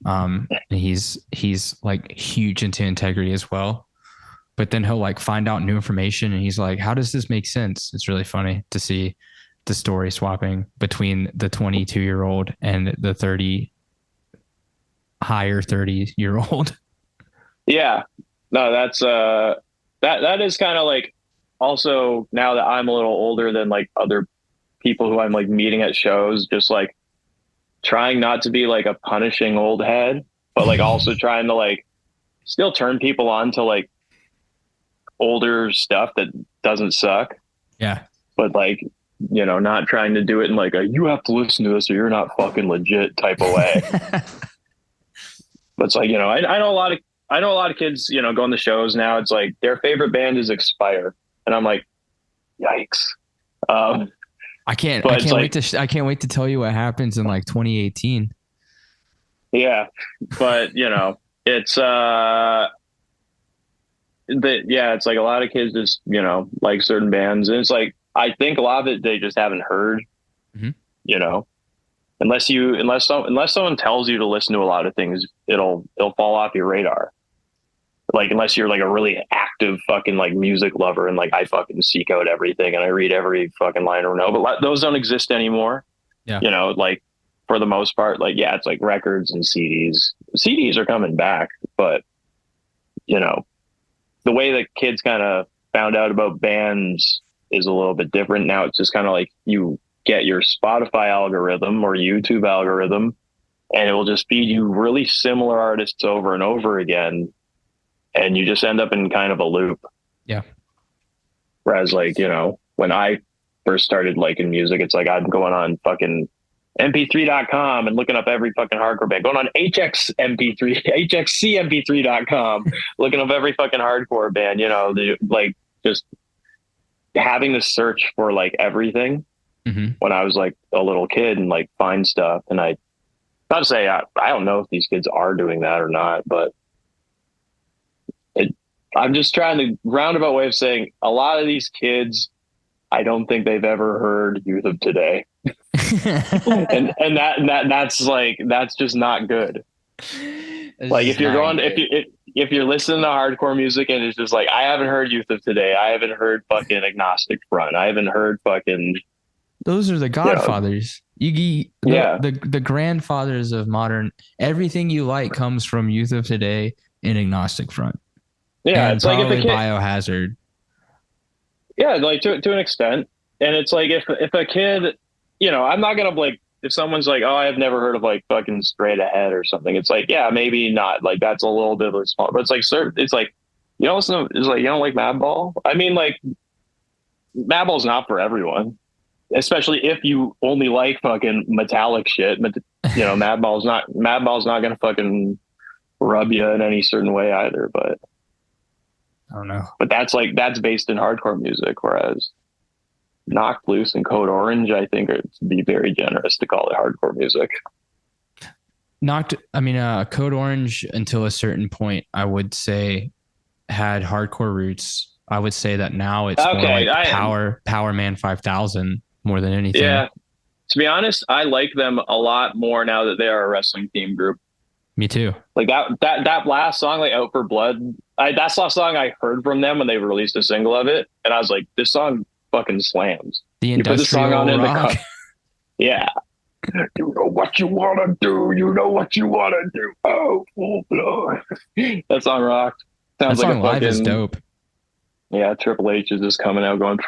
And he's like huge into Integrity as well. But then he'll like find out new information and he's like, how does this make sense? It's really funny to see the story swapping between the 22-year-old and the 30 higher 30-year-old. Yeah, no, that is kind of like also now that I'm a little older than like other people who I'm like meeting at shows, just like trying not to be like a punishing old head. but like also trying to like still turn people on to like older stuff that doesn't suck, Yeah. but like, not trying to do it in like a you have to listen to this or you're not fucking legit type of way. But it's like, I know a lot of kids, going to shows now. It's like their favorite band is Expire. And I'm like, yikes. I But it's can't wait like, I can't wait to tell you what happens in like 2018. yeah, but it's, it's like a lot of kids just, like certain bands. And it's like, I think a lot of it, they just haven't heard, Mm-hmm. you know, unless someone tells you to listen to a lot of things, it'll fall off your radar. Like, unless you're like a really active fucking like music lover and like I fucking seek out everything and I read every fucking line or no, but those don't exist anymore. Yeah. Like for the most part, like, yeah, it's like records and CDs. CDs are coming back, but the way that kids kind of found out about bands is a little bit different. Now it's just kind of like you get your Spotify algorithm or YouTube algorithm and it will just feed you really similar artists over and over again. And you just end up in kind of a loop. Yeah. Whereas like, when I first started liking music, it's like I'm going on fucking mp3.com and looking up every fucking hardcore band, going on hxcmp3.com, looking up every fucking hardcore band, like just having to search for like everything when I was like a little kid and like find stuff. And not to say, I don't know if these kids are doing that or not, but I'm just trying to roundabout way of saying a lot of these kids, I don't think they've ever heard Youth of Today. and that's just not good. Like if you're listening to hardcore music and it's just like, I haven't heard Youth of Today. I haven't heard fucking Agnostic Front. I haven't heard fucking. Those are the godfathers. The grandfathers of modern. Everything you like comes from Youth of Today and Agnostic Front. Yeah, and it's like if a kid, Biohazard. Yeah, like to an extent. And it's like if a kid, I'm not gonna like if someone's like, oh, I've never heard of like fucking Straight Ahead or something. It's like, yeah, maybe not. Like that's a little bit of a small, but it's like it's like it's like you don't like Madball. I mean, like Madball's not for everyone, especially if you only like fucking metallic shit. But Madball's not gonna fucking rub you in any certain way either. But I don't know. But that's based in hardcore music, whereas Knocked Loose and Code Orange, I think, to be very generous to call it hardcore music. Code Orange until a certain point, I would say, had hardcore roots. I would say that now it's more like Power Man 5000 more than anything. Yeah. To be honest, I like them a lot more now that they are a wrestling theme group. Me too. Like that last song, like Out for Blood, that's the last song I heard from them when they released a single of it, and I was like, this song fucking slams. The you put the song on in the car. Yeah. You know what you want to do. You know what you want to do. Oh, full blood. That song rocked. Sounds that like song live is dope. Yeah, Triple H is just coming out going.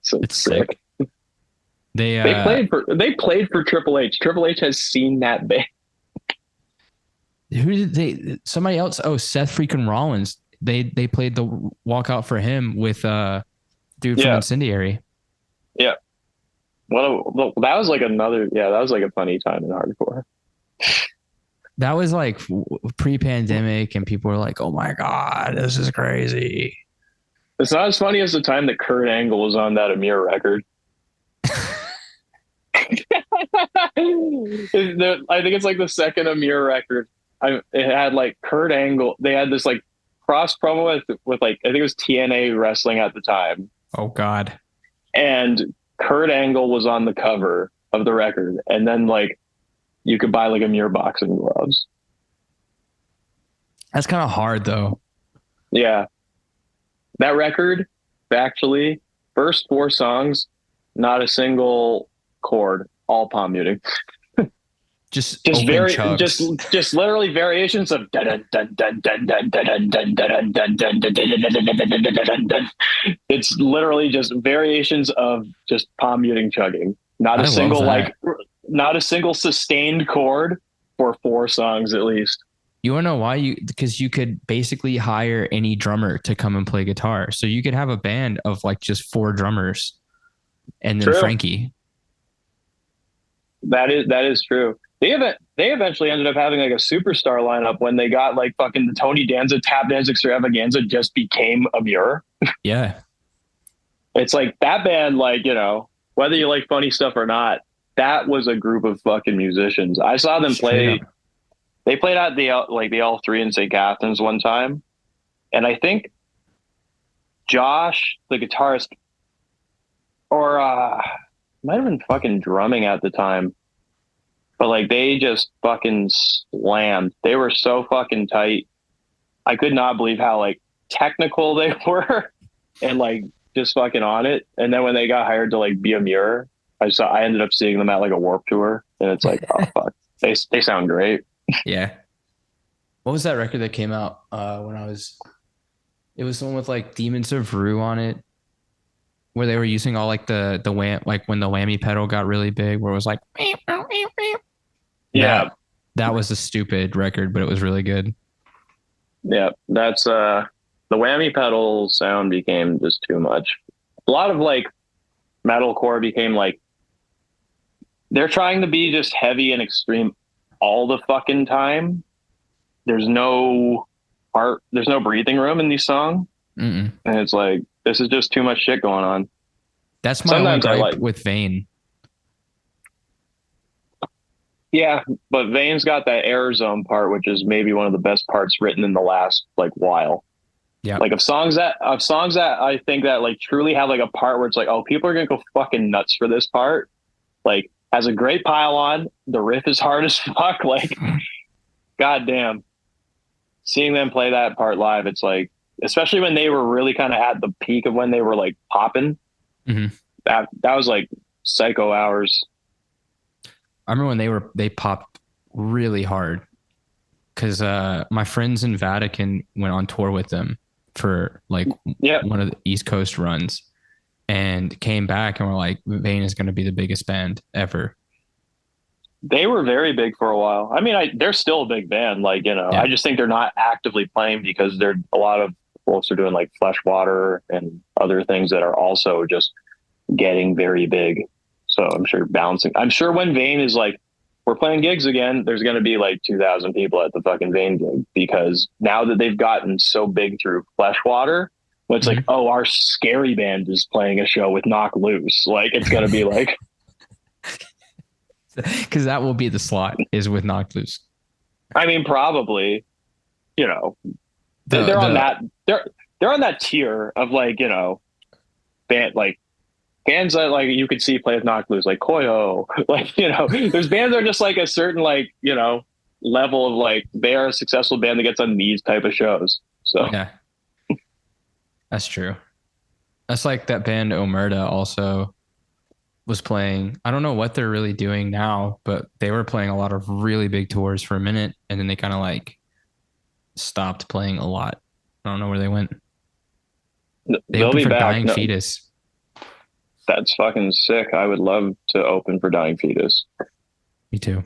So it's sick. They played for Triple H. Triple H has seen that band. Who did they? Somebody else? Oh, Seth freaking Rollins. They played the walkout for him with dude from Incendiary. Yeah. Well, that was like another. Yeah, that was like a funny time in hardcore. That was like pre-pandemic, and people were like, "Oh my god, this is crazy." It's not as funny as the time that Kurt Angle was on that Amir record. I think it's like the second Amir record. It had like Kurt Angle. They had this like cross promo with like, I think it was TNA Wrestling at the time. Oh God. And Kurt Angle was on the cover of the record. And then like you could buy like Amir boxing gloves. That's kind of hard though. Yeah. That record, actually, first 4 songs, not a single chord, all palm muting. Just literally variations of dun dun dun dun dun dun dun dun dun dun dun dun dun. It's literally just variations of just palm muting chugging. Not a single sustained chord. for 4 songs at least. You wanna know why? Because you could basically hire any drummer to come and play guitar. So you could have a band of like just 4 drummers and then True. Frankie. That is true. They eventually ended up having like a superstar lineup when they got like fucking the Tony Danza tap dance extravaganza just became a Muir. Yeah. It's like that band, like, whether you like funny stuff or not, that was a group of fucking musicians. I saw them Straight up. play. They played at the L3 in St. Catharines one time, and I think Josh, the guitarist, or might have been fucking drumming at the time, but like they just fucking slammed. They were so fucking tight. I could not believe how like technical they were and like just fucking on it. And then when they got hired to like be a Muir, I ended up seeing them at like a Warp Tour, and it's like, oh fuck, they sound great. Yeah. What was that record that came out when I was? It was the one with like Demons of Rue on it, where they were using all like the wham, like when the whammy pedal got really big, where it was like Yeah, that was a stupid record, but it was really good. yeah, that's the whammy pedal sound became just too much. A lot of like metalcore became like they're trying to be just heavy and extreme all the fucking time. There's no there's no breathing room in these songs. Mm-mm. And it's like, this is just too much shit going on. That's my only Sometimes I gripe like, with Vane. yeah, but Vane's got that air zone part, which is maybe one of the best parts written in the last like while. Yeah. Like of songs that I think that like truly have like a part where it's like, oh, people are gonna go fucking nuts for this part. Like has a great pile on. The riff is hard as fuck. Like, goddamn. Seeing them play that part live, it's like, especially when they were really kind of at the peak of when they were like popping. Mm-hmm. That was like psycho hours. I remember when they popped really hard because my friends in Vatican went on tour with them for like one of the East Coast runs and came back and were like, Vane is going to be the biggest band ever. They were very big for a while. I mean, they're still a big band. Like, Yeah. I just think they're not actively playing because a lot of folks are doing like Fleshwater and other things that are also just getting very big. So I'm sure bouncing. I'm sure when Vane is like, we're playing gigs again, there's going to be like 2,000 people at the fucking Vane gig because now that they've gotten so big through Fleshwater, it's like, oh, our scary band is playing a show with Knock Loose. Like, it's going to be like, because that will be the slot is with Knock Loose. I mean, probably, they're on that they're on that tier of like, band like bands that like you could see play with Knock Loose, like Koyo, like, there's bands that are just like a certain like, level of like they are a successful band that gets on these type of shows. So yeah, that's true. That's like that band Omerta also was playing. I don't know what they're really doing now, but they were playing a lot of really big tours for a minute and then they kind of like stopped playing a lot. I don't know where they went. They they'll opened be for back. Dying No, Fetus. that's fucking sick. I would love to open for Dying Fetus. Me too.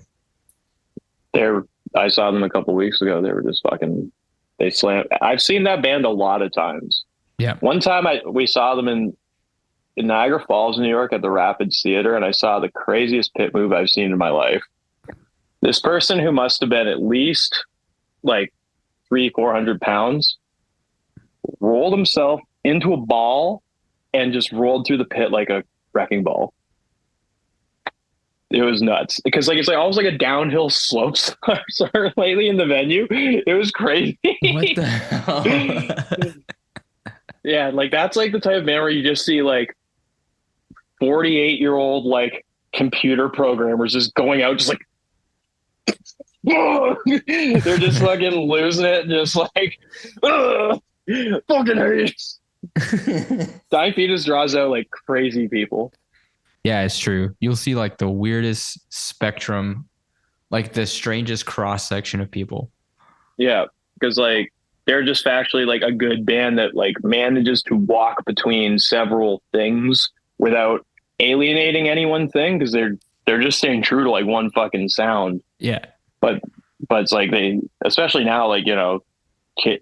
I saw them a couple weeks ago. They were just fucking, they slammed. I've seen that band a lot of times. Yeah. One time we saw them in Niagara Falls, New York at the Rapids Theater, and I saw the craziest pit move I've seen in my life. This person who must have been at least like 400 pounds rolled himself into a ball and just rolled through the pit like a wrecking ball. It was nuts because like it's like almost like a downhill slope lately in the venue. It was crazy. What the hell? Yeah, like that's like the type of band where you just see like 48-year-old like computer programmers just going out just like they're just fucking losing it, just like fucking hurts. Dying Fetus draws out like crazy people. Yeah, it's true. You'll see like the weirdest spectrum, like the strangest cross section of people. Yeah, because like they're just factually like a good band that like manages to walk between several things without alienating any one thing because they're just staying true to like one fucking sound. Yeah. but it's like they, especially now, like,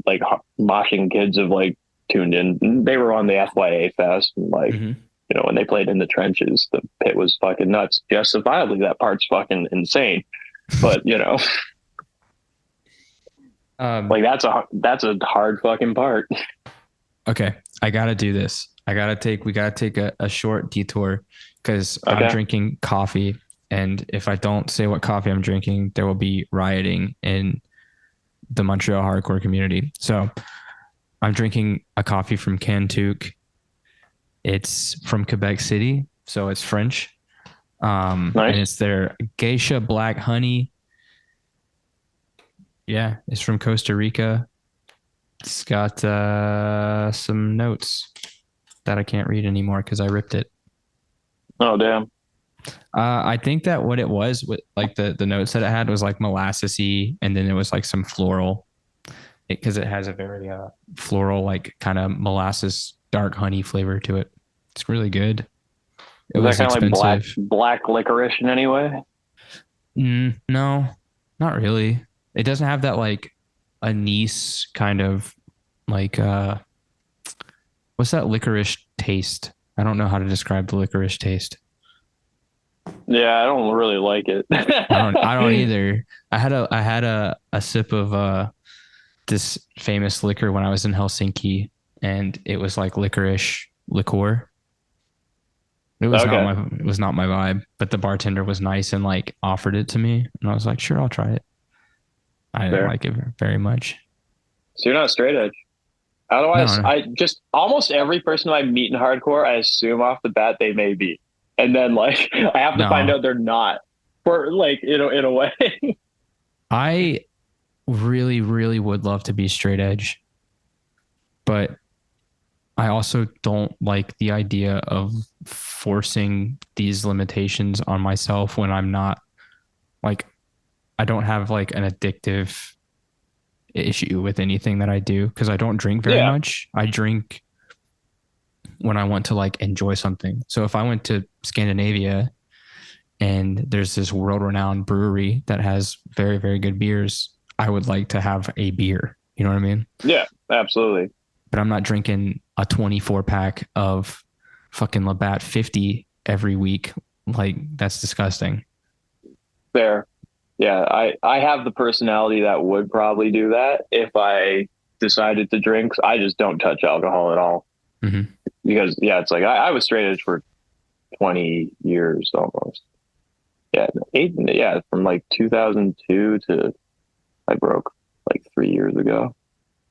like mocking kids have like tuned in. They were on the FYA fest, and like, Hmm. when they played in the trenches, the pit was fucking nuts. Justifiably, that part's fucking insane. But Um, like that's a hard fucking part. okay, I gotta do this. We gotta take a short detour because I'm Okay, drinking coffee, and if I don't say what coffee I'm drinking, there will be rioting in the Montreal hardcore community. So I'm drinking a coffee from Cantook. It's from Quebec City, so it's French. And nice. it's their Geisha Black Honey. Yeah, it's from Costa Rica. It's got some notes that I can't read anymore because I ripped it. Oh damn. I think that what it was with like the notes that it had was like molassesy, and then it was like some floral because it has a very floral like kind of molasses dark honey flavor to it. It's really good. It Is that was kind of like expensive. black licorice in any way? No, not really. It doesn't have that like anise kind of like what's that licorice taste? I don't know how to describe the licorice taste. Yeah, I don't really like it. I don't either. I had a sip of this famous liquor when I was in Helsinki, and it was like licorice liqueur. Okay, It was not my vibe, but the bartender was nice and like offered it to me, and I was like, sure, I'll try it. I didn't fair. like it very much. So you're not straight edge. Otherwise, No, I just almost every person I meet in hardcore, I assume off the bat they may be, and then like I have to find no. out they're not. For like, in a way. I really, really would love to be straight edge, but I also don't like the idea of forcing these limitations on myself when I'm not like, I don't have like an addictive issue with anything that I do because I don't drink very Yeah, much. I drink when I want to like enjoy something. So if I went to Scandinavia and there's this world renowned brewery that has very, very good beers, I would like to have a beer. You know what I mean? yeah, absolutely. But I'm not drinking a 24 pack of fucking Labatt 50 every week. Like that's disgusting. Fair. Yeah, I have the personality that would probably do that if I decided to drink. I just don't touch alcohol at all Mm-hmm. because yeah, it's like I was straight edge for 20 years almost. Yeah, yeah, from like 2002 to I broke like 3 years ago.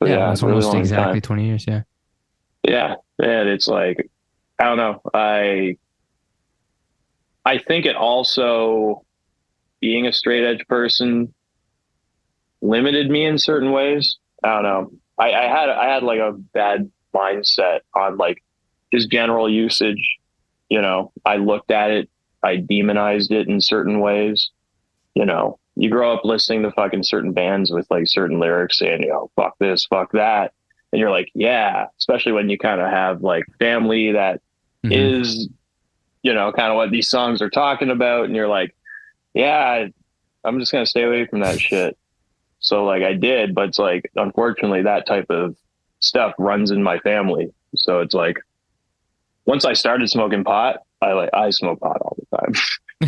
So Yeah, yeah, that's really almost long exactly time. 20 years. Yeah. Yeah, and it's like I don't know. I think it also, being a straight edge person, limited me in certain ways. I don't know. I had like a bad mindset on like just general usage. I looked at it, I demonized it in certain ways. You grow up listening to fucking certain bands with like certain lyrics saying, fuck this, fuck that. And you're like, yeah, especially when you kind of have like family that Mm-hmm. is, kind of what these songs are talking about. And you're like, yeah, I'm just going to stay away from that shit. So like I did, but it's like, unfortunately, that type of stuff runs in my family. So it's like, once I started smoking pot, I smoke pot all the time.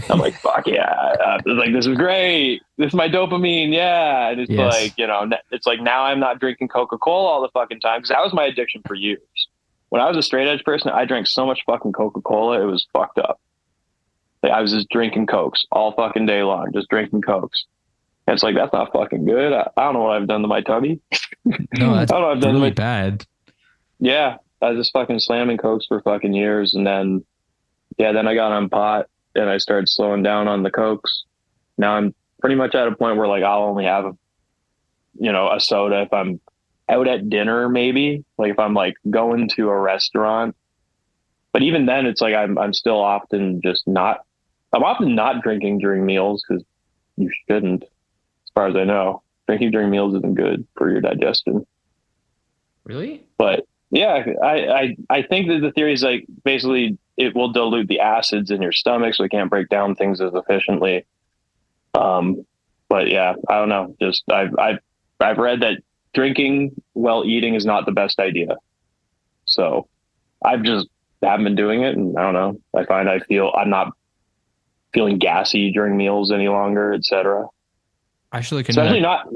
I'm like, fuck yeah. Like, this is great. This is my dopamine. Yeah. And it's like, Yes. it's like now I'm not drinking Coca-Cola all the fucking time because that was my addiction for years. When I was a straight edge person, I drank so much fucking Coca-Cola. It was fucked up. Like, I was just drinking Cokes all fucking day long, just drinking Cokes. And it's like, that's not fucking good. I don't know what I've done to my tummy. I No, don't that's know what I've done to really my, bad. yeah. I was just fucking slamming Cokes for fucking years. And then, yeah, then I got on pot and I started slowing down on the Cokes. Now I'm pretty much at a point where like I'll only have a soda if I'm out at dinner, maybe like if I'm like going to a restaurant. But even then, it's like I'm still often just not. I'm often not drinking during meals because you shouldn't, as far as I know. Drinking during meals isn't good for your digestion. Really? But yeah, I think that the theory is like basically it will dilute the acids in your stomach, so it can't break down things as efficiently. Um, But yeah, I don't know. Just I've read that drinking while eating is not the best idea. So I've just haven't been doing it, and I don't know. I find I'm not feeling gassy during meals any longer, etc. I should look into Especially that. not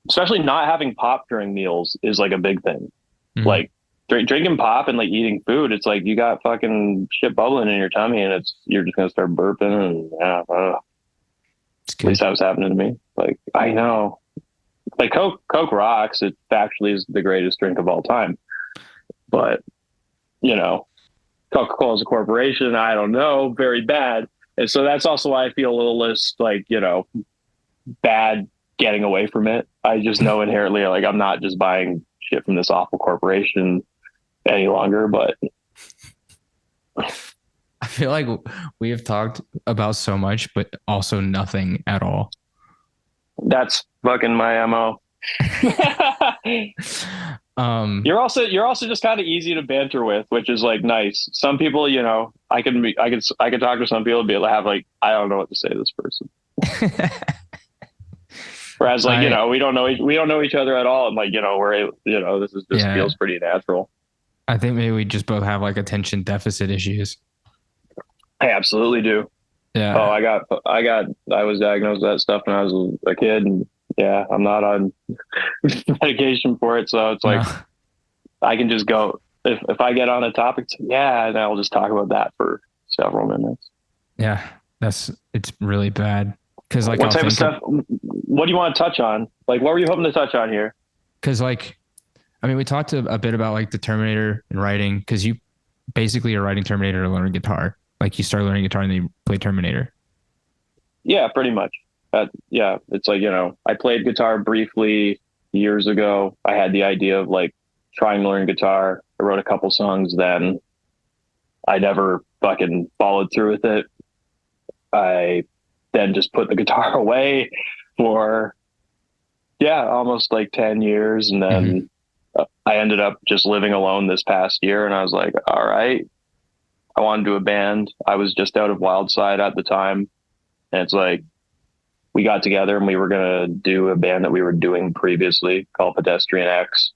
especially not having pop during meals is like a big thing. Mhm. Like drinking pop and like eating food, it's like you got fucking shit bubbling in your tummy, and you're just gonna start burping, and yeah, It's at least good. that was happening to me. Like I know, like Coke rocks. It factually is the greatest drink of all time, but you know, Coca Cola is a corporation. I don't know, very bad, and so that's also why I feel a little less like bad getting away from it. I just know inherently like I'm not just buying shit from this awful corporation any longer, but I feel like we have talked about so much, but also nothing at all. that's fucking my MO. um, You're also just kind of easy to banter with, which is like nice. Some people, I could talk to some people and be able to have like I don't know what to say to this person. Whereas like I we don't know each other at all, and like this is just yeah, feels pretty natural. I think maybe we just both have like attention deficit issues. I absolutely do. Oh, Yeah, I was diagnosed with that stuff when I was a kid, and yeah, I'm not on medication for it, so it's no, like I can just go if I get on a topic, yeah, and I'll just talk about that for several minutes. yeah, it's really bad because like What I'll type of think of stuff? What do you want to touch on? Like, what were you hoping to touch on here? because like I mean we talked a bit about like the Terminator and writing because you basically are writing Terminator to learn guitar. Like you start learning guitar and then you play Terminator. Yeah, pretty much. Yeah, it's like I played guitar briefly years ago. I had the idea of like trying to learn guitar. I wrote a couple songs then. I never fucking followed through with it. I then just put the guitar away for yeah, almost like 10 years. And Mm-hmm. then I ended up just living alone this past year. And I was like, all right, I want to do a band. I was just out of Wildside at the time. And it's like, we got together and we were going to do a band that we were doing previously called Pedestrian X.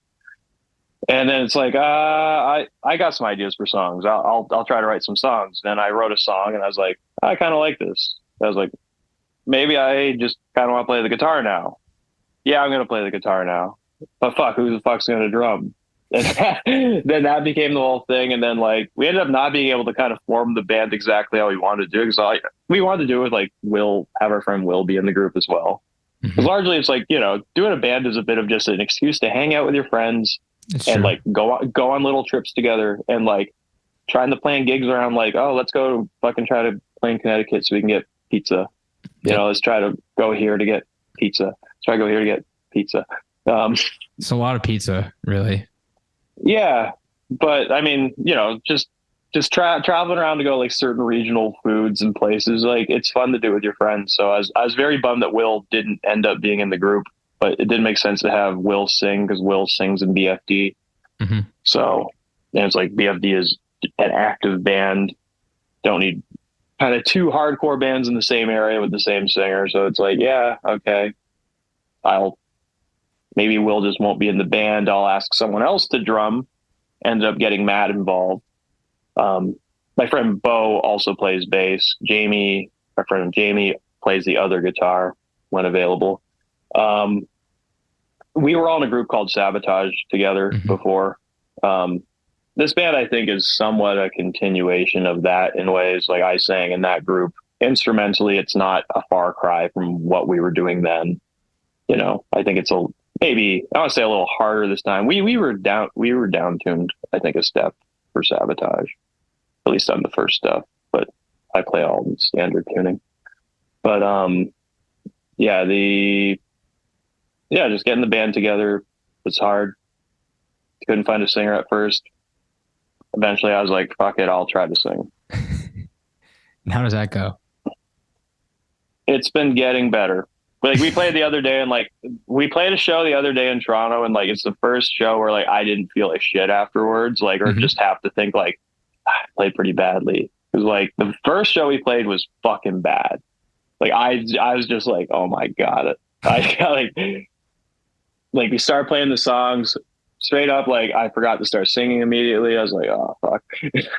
And then it's like, I got some ideas for songs. I'll try to write some songs. Then I wrote a song and I was like, I kind of like this. I was like, maybe I just kind of want to play the guitar now. Yeah, I'm gonna play the guitar now. But fuck, who the fuck's gonna drum? And then that became the whole thing, and then like we ended up not being able to kind of form the band exactly how we wanted to do because we wanted to do it with like Will, have our friend Will be in the group as well. Mm-hmm. Because largely it's like doing a band is a bit of just an excuse to hang out with your friends It's and true. like go on little trips together and like trying to plan gigs around like let's go fucking try to play in Connecticut so we can get pizza. Yep. Let's try to go here to get pizza. Let's try to go here to get pizza. Um, It's a lot of pizza, really. yeah, but I mean, just traveling around to go like certain regional foods and places, like it's fun to do with your friends. So I was very bummed that Will didn't end up being in the group, but it did make sense to have Will sing because Will sings in BFD. Mm-hmm. So and it's like BFD is an active band. Don't need kind of two hardcore bands in the same area with the same singer. So it's like, yeah, okay, I'll maybe Will just won't be in the band. I'll ask someone else to drum. Ended up getting Matt involved. My friend Bo also plays bass. My friend Jamie plays the other guitar when available. Um, we were all in a group called Sabotage together Mm-hmm. before. Um, this band, I think, is somewhat a continuation of that in ways. Like I sang in that group. Instrumentally, it's not a far cry from what we were doing then. I think it's maybe I want to say a little harder this time. We were down tuned. I think a step for Sabotage, at least on the first stuff. But I play all in standard tuning. But yeah, just getting the band together was hard. Couldn't find a singer at first. Eventually, I was like, "Fuck it, I'll try to sing." How does that go? It's been getting better. Like we played the other day, and like we played a show the other day in Toronto, and like it's the first show where like I didn't feel like shit afterwards, like or Mm-hmm. just have to think like I played pretty badly. Because like the first show we played was fucking bad. Like I was just like, oh my God. I got like we start playing the songs straight up. Like I forgot to start singing immediately. I was like, oh fuck.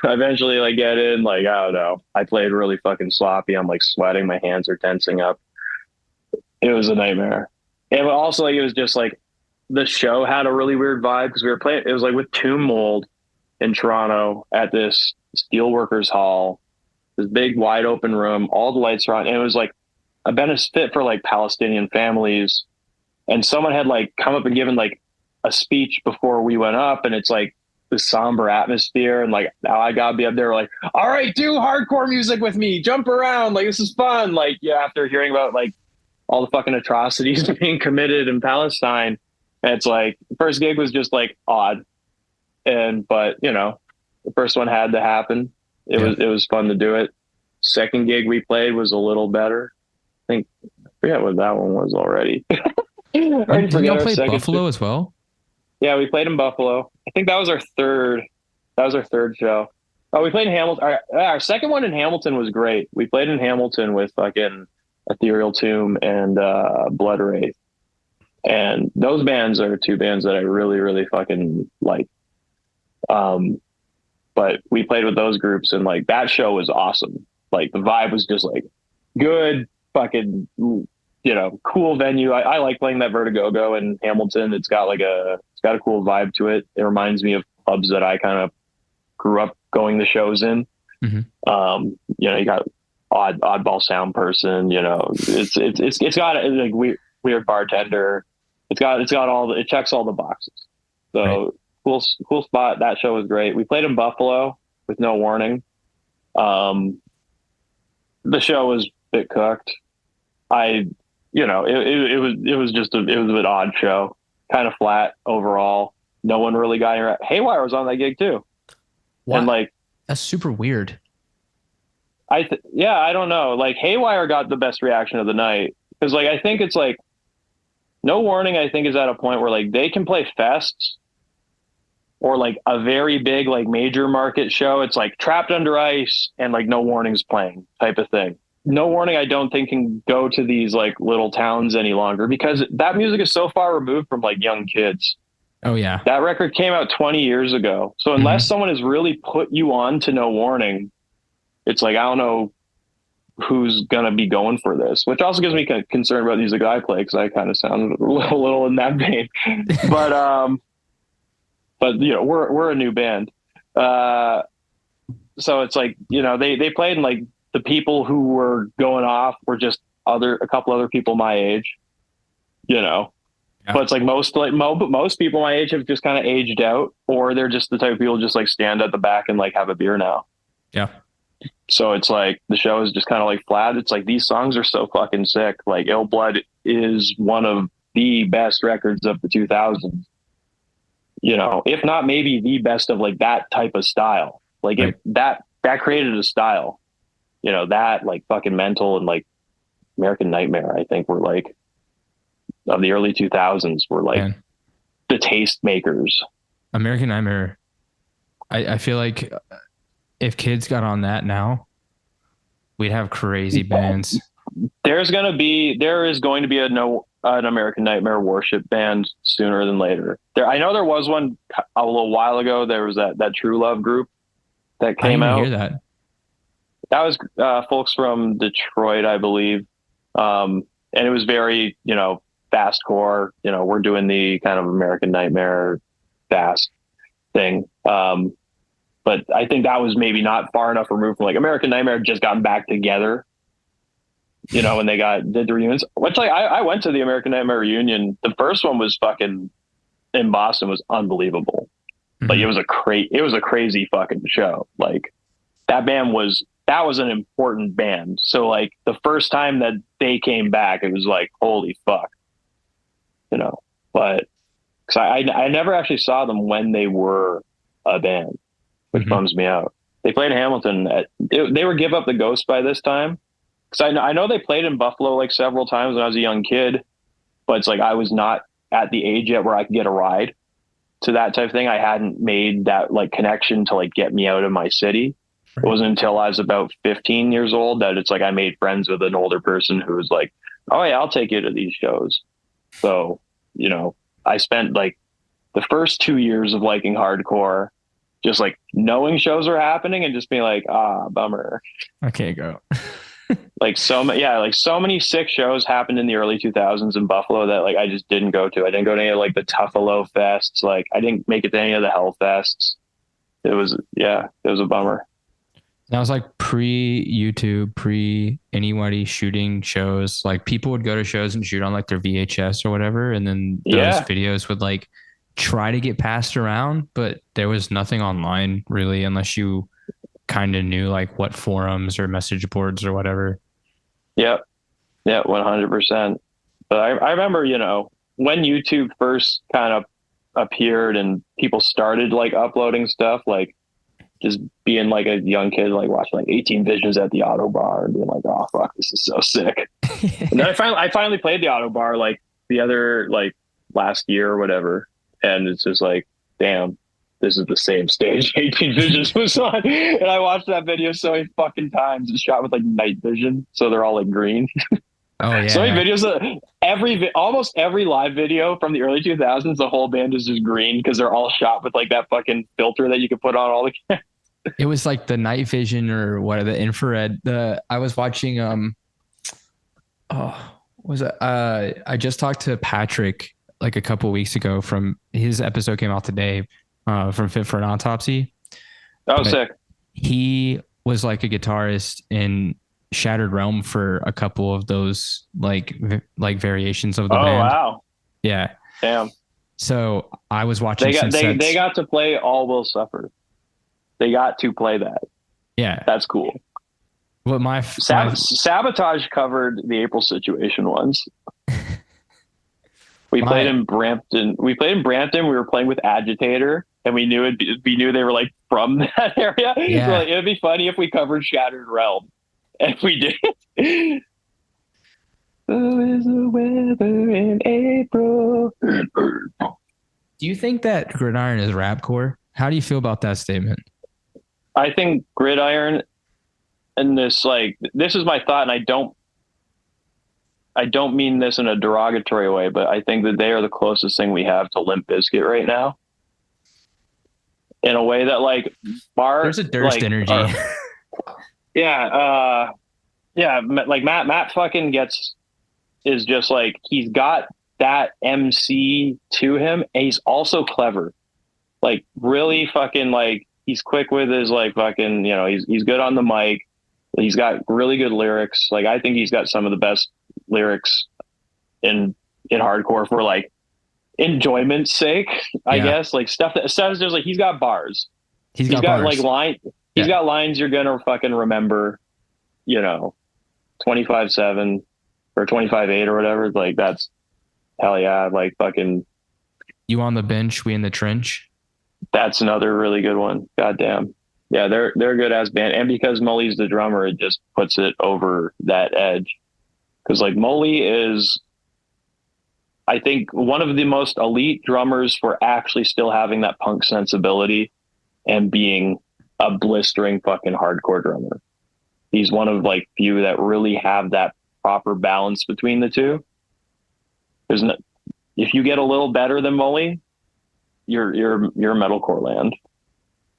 I eventually like get in, like, I don't know. I played really fucking sloppy. I'm like sweating. My hands are tensing up. It was a nightmare. And also like, it was just like the show had a really weird vibe because we were playing, it was like with Tomb Mold in Toronto at this steelworkers hall, this big wide open room, all the lights are on. And it was like a benefit for like Palestinian families. And someone had like come up and given like a speech before we went up. And it's like the somber atmosphere. And like, now I gotta be up there like, all right, do hardcore music with me, jump around. Like, this is fun. Like, yeah, after hearing about like all the fucking atrocities being committed in Palestine. And it's like, the first gig was just like odd. But you know, the first one had to happen. Yeah. It was fun to do it. Second gig we played was a little better. I forget what that one was already. I already Didn't forget y'all our play second. Buffalo as well? Yeah, we played in Buffalo. I think that was our third. That was our third show. Oh, we played in Hamilton. Our second one in Hamilton was great. We played in Hamilton with fucking Ethereal Tomb and Blood Wraith. And those bands are two bands that I really, really fucking like. But we played with those groups and like that show was awesome. Like the vibe was just like good, fucking, you know, cool venue. I like playing that Vertigo in Hamilton. It's got a cool vibe to it. It reminds me of clubs that I kind of grew up going to shows in. Mm-hmm. You know, you got oddball sound person, you know, it's got a like weird bartender. It's got it checks all the boxes. So Right. cool spot. That show was great. We played in Buffalo with No Warning. The show was a bit cooked. You know, it was just it was an odd show, kind of flat overall. No one really got your Haywire was on that gig too, and What? like That's super weird. yeah, I don't know. Like Haywire got the best reaction of the night because like I think it's like No Warning. I think is at a point where like they can play fests or like a very big like major market show. It's like Trapped Under Ice and like No Warning's playing type of thing. No Warning, I don't think can go to these like little towns any longer because that music is so far removed from like young kids. Oh yeah. That record came out 20 years ago. So unless Mm-hmm. someone has really put you on to No Warning, it's like, I don't know who's going to be going for this, which also gives me concern about the music I play because I kind of sound a little in that vein. But, you know, we're a new band. So it's like, you know, they played and like the people who were going off were just a couple other people my age, you know, Yeah. but it's like most people my age have just kind of aged out or they're just the type of people just like stand at the back and like have a beer now. Yeah. So it's like the show is just kind of like flat. It's like these songs are so fucking sick. Like Ill Blood is one of the best records of the 2000s. You know, if not maybe the best of like that type of style. Like Right. if that created a style, you know, that like fucking Mental and like American Nightmare, I think were like of the early 2000s were like Man. the taste makers. American Nightmare. I feel like if kids got on that now, we'd have crazy bands. There is going to be an American Nightmare worship band sooner than later. I know there was one a little while ago. There was that True Love group that I didn't came even out. hear that. That was folks from Detroit, I believe. And it was very, you know, fastcore. You know, we're doing the kind of American Nightmare fast thing. But I think that was maybe not far enough removed from like American Nightmare just gotten back together, you know, when they did the reunions. Which like I went to the American Nightmare reunion. The first one was fucking in Boston was unbelievable. Mm-hmm. Like it was a crazy fucking show. Like that was an important band. So like the first time that they came back, it was like, holy fuck, you know, but cause I never actually saw them when they were a band, which Mm-hmm. bums me out. They played in Hamilton they were Give Up the Ghost by this time. Cause I know they played in Buffalo like several times when I was a young kid, but it's like, I was not at the age yet where I could get a ride to that type of thing. I hadn't made that like connection to like get me out of my city. It Right. wasn't until I was about 15 years old that it's like I made friends with an older person who was like, "Oh yeah, I'll take you to these shows." So, you know, I spent like the first 2 years of liking hardcore, just like knowing shows are happening and just being like, ah, bummer. I can't go. Like so many, yeah, like so many sick shows happened in the early 2000s in Buffalo that like I just didn't go to. I didn't go to any of like the Tuffalo fests. Like I didn't make it to any of the Hell fests. It was, yeah, it was a bummer. That was like pre YouTube, pre anybody shooting shows. Like people would go to shows and shoot on like their VHS or whatever. And then those Yeah. videos would like try to get passed around, but there was nothing online really unless you kind of knew like what forums or message boards or whatever. Yep. Yeah. 100%. But I remember, when YouTube first kind of appeared and people started like uploading stuff, like just being like a young kid, like watching like 18 Visions at the Auto Bar and being like, oh fuck, this is so sick. And then I finally played the Auto Bar like the other like last year or whatever, and it's just like, damn, this is the same stage 18 Visions was on. And I watched that video so many fucking times. It's shot with like night vision, so they're all like green. Oh So many yeah. videos. Almost every live video from the early 2000s, the whole band is just green because they're all shot with like that fucking filter that you could put on all the. It was like the night vision or what the infrared. The I was watching oh was it I just talked to Patrick like a couple weeks ago from his episode came out today from Fit for an Autopsy. Oh, But sick. he was like a guitarist in Shattered Realm for a couple of those like variations of the Oh band. wow, Yeah. damn. So I was watching They got some they sets. got to play All Will Suffer. They got to play that. Yeah. That's cool. What my Sabotage covered the April Situation once. We played my in Brampton. We played in Brampton. We were playing with Agitator, and we knew they were like from that area. So yeah. like, it'd be funny if we covered Shattered Realm, and we did. So is the weather in April. Do you think that Gridiron is rapcore? How do you feel about that statement? I think Gridiron and this is my thought, and I don't mean this in a derogatory way, but I think that they are the closest thing we have to Limp Bizkit right now. In a way that like Bar There's a Durst energy. yeah, yeah, like Matt fucking is just like he's got that MC to him, and he's also clever. Like really fucking like he's quick with his like fucking he's good on the mic. He's got really good lyrics. Like I think he's got some of the best lyrics in hardcore for like enjoyment's sake, I Yeah. guess. Like stuff that sounds just like he's got bars. He's He's got got like bars. he's Yeah. got lines you're gonna fucking remember, 25/7 or 25/8 or whatever. Like that's hell yeah. Like fucking You on the bench, we in the trench. that's another really good one. Goddamn. Yeah, they're a good ass band. And because Mully's the drummer, it just puts it over that edge. Because like Mully is, I think, one of the most elite drummers for actually still having that punk sensibility and being a blistering fucking hardcore drummer. He's one of like few that really have that proper balance between the two. There's no, if you get a little better than Mully, you're metalcore land.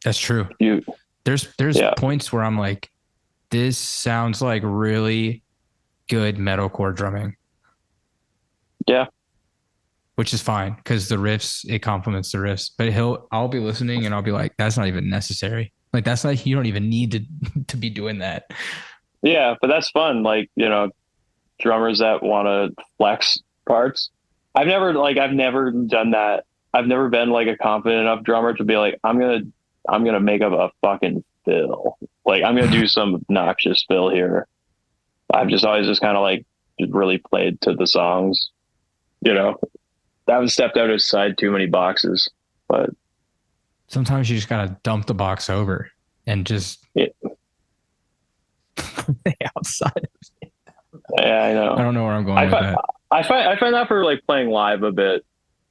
That's true. You There's yeah. points where I'm like, this sounds like really good metalcore drumming, Yeah. which is fine because the riffs, it complements the riffs. But I'll be listening and I'll be like, that's not even necessary. Like that's not, you don't even need to be doing that. Yeah, but that's fun. Like, drummers that want to flex parts. I've never done that. I've never been like a confident enough drummer to be like, I'm gonna make up a fucking fill. Like I'm gonna do some obnoxious fill here. I've just always just kind of like just really played to the songs. I haven't stepped outside too many boxes, but Sometimes you just gotta dump the box over and just yeah, outside. yeah, I know. I don't know where I'm going I with find that. I find that for like playing live a bit,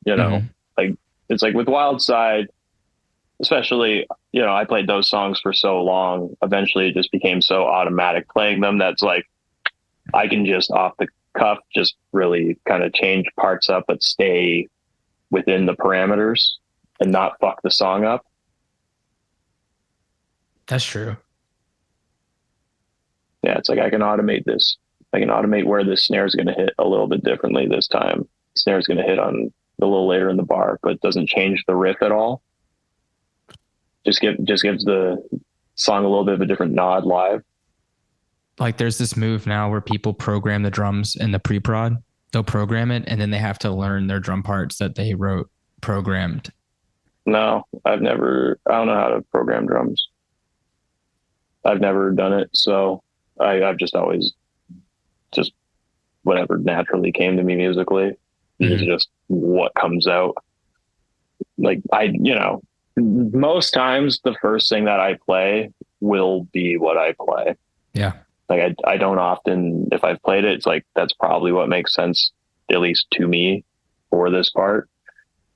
Mhm. like it's like with Wild Side, especially, you know, I played those songs for so long. Eventually, it just became so automatic playing them that's like I can just off the cuff just really kind of change parts up, but stay within the parameters and not fuck the song up. That's true. Yeah, it's like I can automate this. I can automate where this snare is going to hit a little bit differently this time. Snare is going to hit on a little later in the bar, but it doesn't change the riff at all. Just gives the song a little bit of a different nod live. Like there's this move now where people program the drums in the pre-prod. They'll program it and then they have to learn their drum parts that they wrote programmed. No, I've never. I don't know how to program drums. I've never done it, so I've just always just whatever naturally came to me musically is Mm-hmm. just what comes out. Like you know, most times the first thing that I play will be what I play. Yeah. Like I don't often, if I've played it, it's like that's probably what makes sense, at least to me, for this part.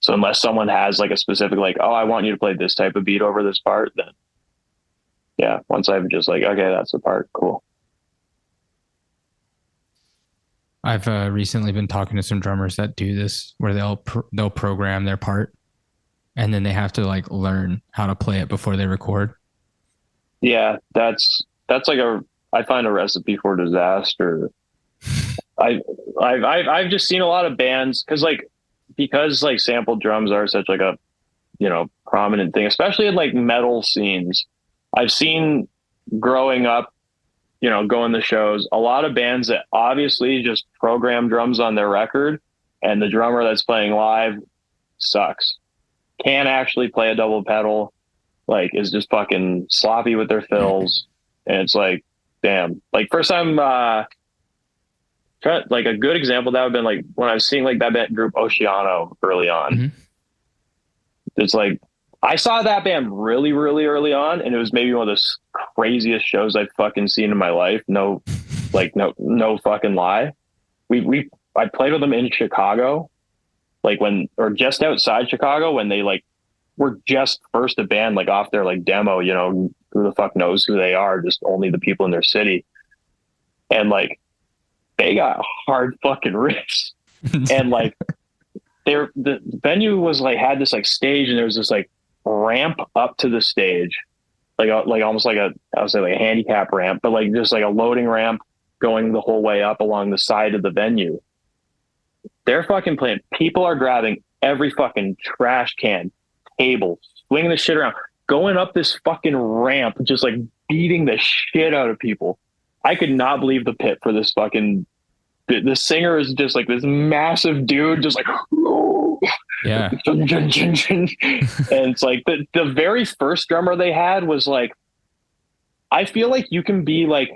So unless someone has like a specific like, oh, I want you to play this type of beat over this part, then yeah, once I'm just like, okay, that's the part, cool. I've recently been talking to some drummers that do this where they'll program their part and then they have to like learn how to play it before they record. Yeah, that's like a I find a recipe for disaster. I I've just seen a lot of bands because like sample drums are such like a you know prominent thing, especially in like metal scenes. I've seen growing up, you know, going to shows, a lot of bands that obviously just program drums on their record, and the drummer that's playing live sucks. Can't actually play a double pedal, like is just fucking sloppy with their fills, and it's like, damn. Like first time, like a good example that would have been like when I was seeing like that band group Oceano early on. Mm-hmm. It's like I saw that band really, really early on, and it was maybe one of the craziest shows I've fucking seen in my life. No, like no fucking lie. I played with them in Chicago, like when or just outside Chicago when they like were just first a band like off their like demo. You know who the fuck knows who they are? Just only the people in their city, and like they got hard fucking riffs, and like the venue was like had this like stage, and there was this like ramp up to the stage, like almost like a I would say like a handicap ramp, but like just like a loading ramp going the whole way up along the side of the venue. They're fucking playing. People are grabbing every fucking trash can, table, swinging the shit around, going up this fucking ramp, just like beating the shit out of people. I could not believe the pit for this fucking. The singer is just like this massive dude, just like, Yeah. and it's like the very first drummer they had was like, I feel like you can be like,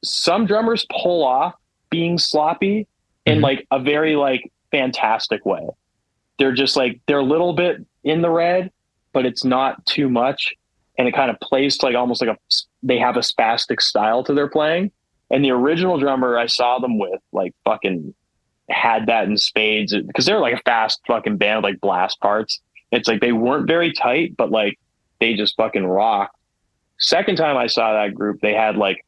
some drummers pull off being sloppy in Mm-hmm. like a very like fantastic way. They're just like they're a little bit in the red, but it's not too much, and it kind of plays to like almost like a they have a spastic style to their playing. And the original drummer I saw them with like fucking had that in spades because they're like a fast fucking band with like blast parts. It's like they weren't very tight, but like they just fucking rock. Second time I saw that group, they had like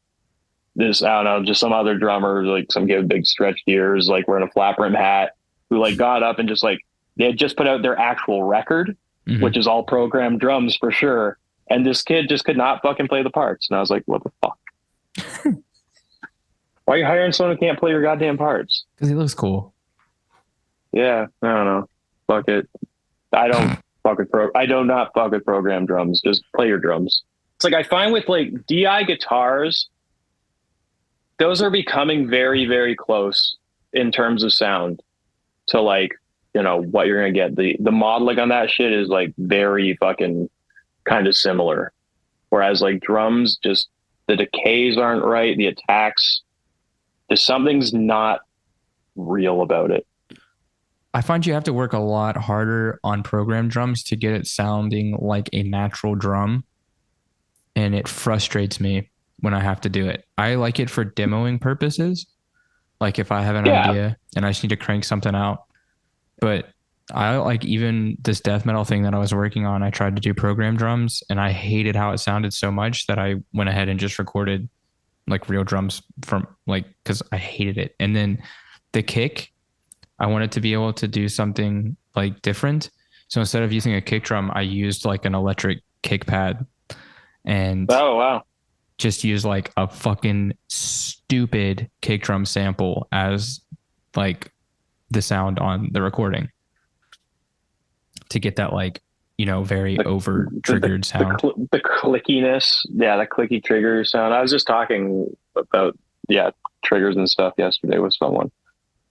this, I don't know, just some other drummer, like some kid with big stretched ears, like wearing a flat brim hat, who like got up and just like they had just put out their actual record, Mm-hmm. which is all programmed drums for sure. And this kid just could not fucking play the parts. And I was like, what the fuck? Why are you hiring someone who can't play your goddamn parts? Because he looks cool. Yeah, I don't know. Fuck it. I don't I do not fuck with programmed drums. Just play your drums. It's like I find with like DI guitars, those are becoming very, very close in terms of sound to like, you know, what you're gonna get. The modeling on that shit is like very fucking kind of similar. Whereas like drums, just the decays aren't right, the attacks, there's something's not real about it. I find you have to work a lot harder on program drums to get it sounding like a natural drum. And it frustrates me when I have to do it. I like it for demoing purposes. Like if I have an Yeah. idea and I just need to crank something out. But I like even this death metal thing that I was working on. I tried to do program drums and I hated how it sounded so much that I went ahead and just recorded like real drums from like, cause I hated it. And then the kick, I wanted to be able to do something like different. So instead of using a kick drum, I used like an electric kick pad and Oh wow. just used like a fucking stupid kick drum sample as like the sound on the recording to get that like, very The over the the triggered sound. the clickiness, yeah, the clicky trigger sound. I was just talking about yeah triggers and stuff yesterday with someone.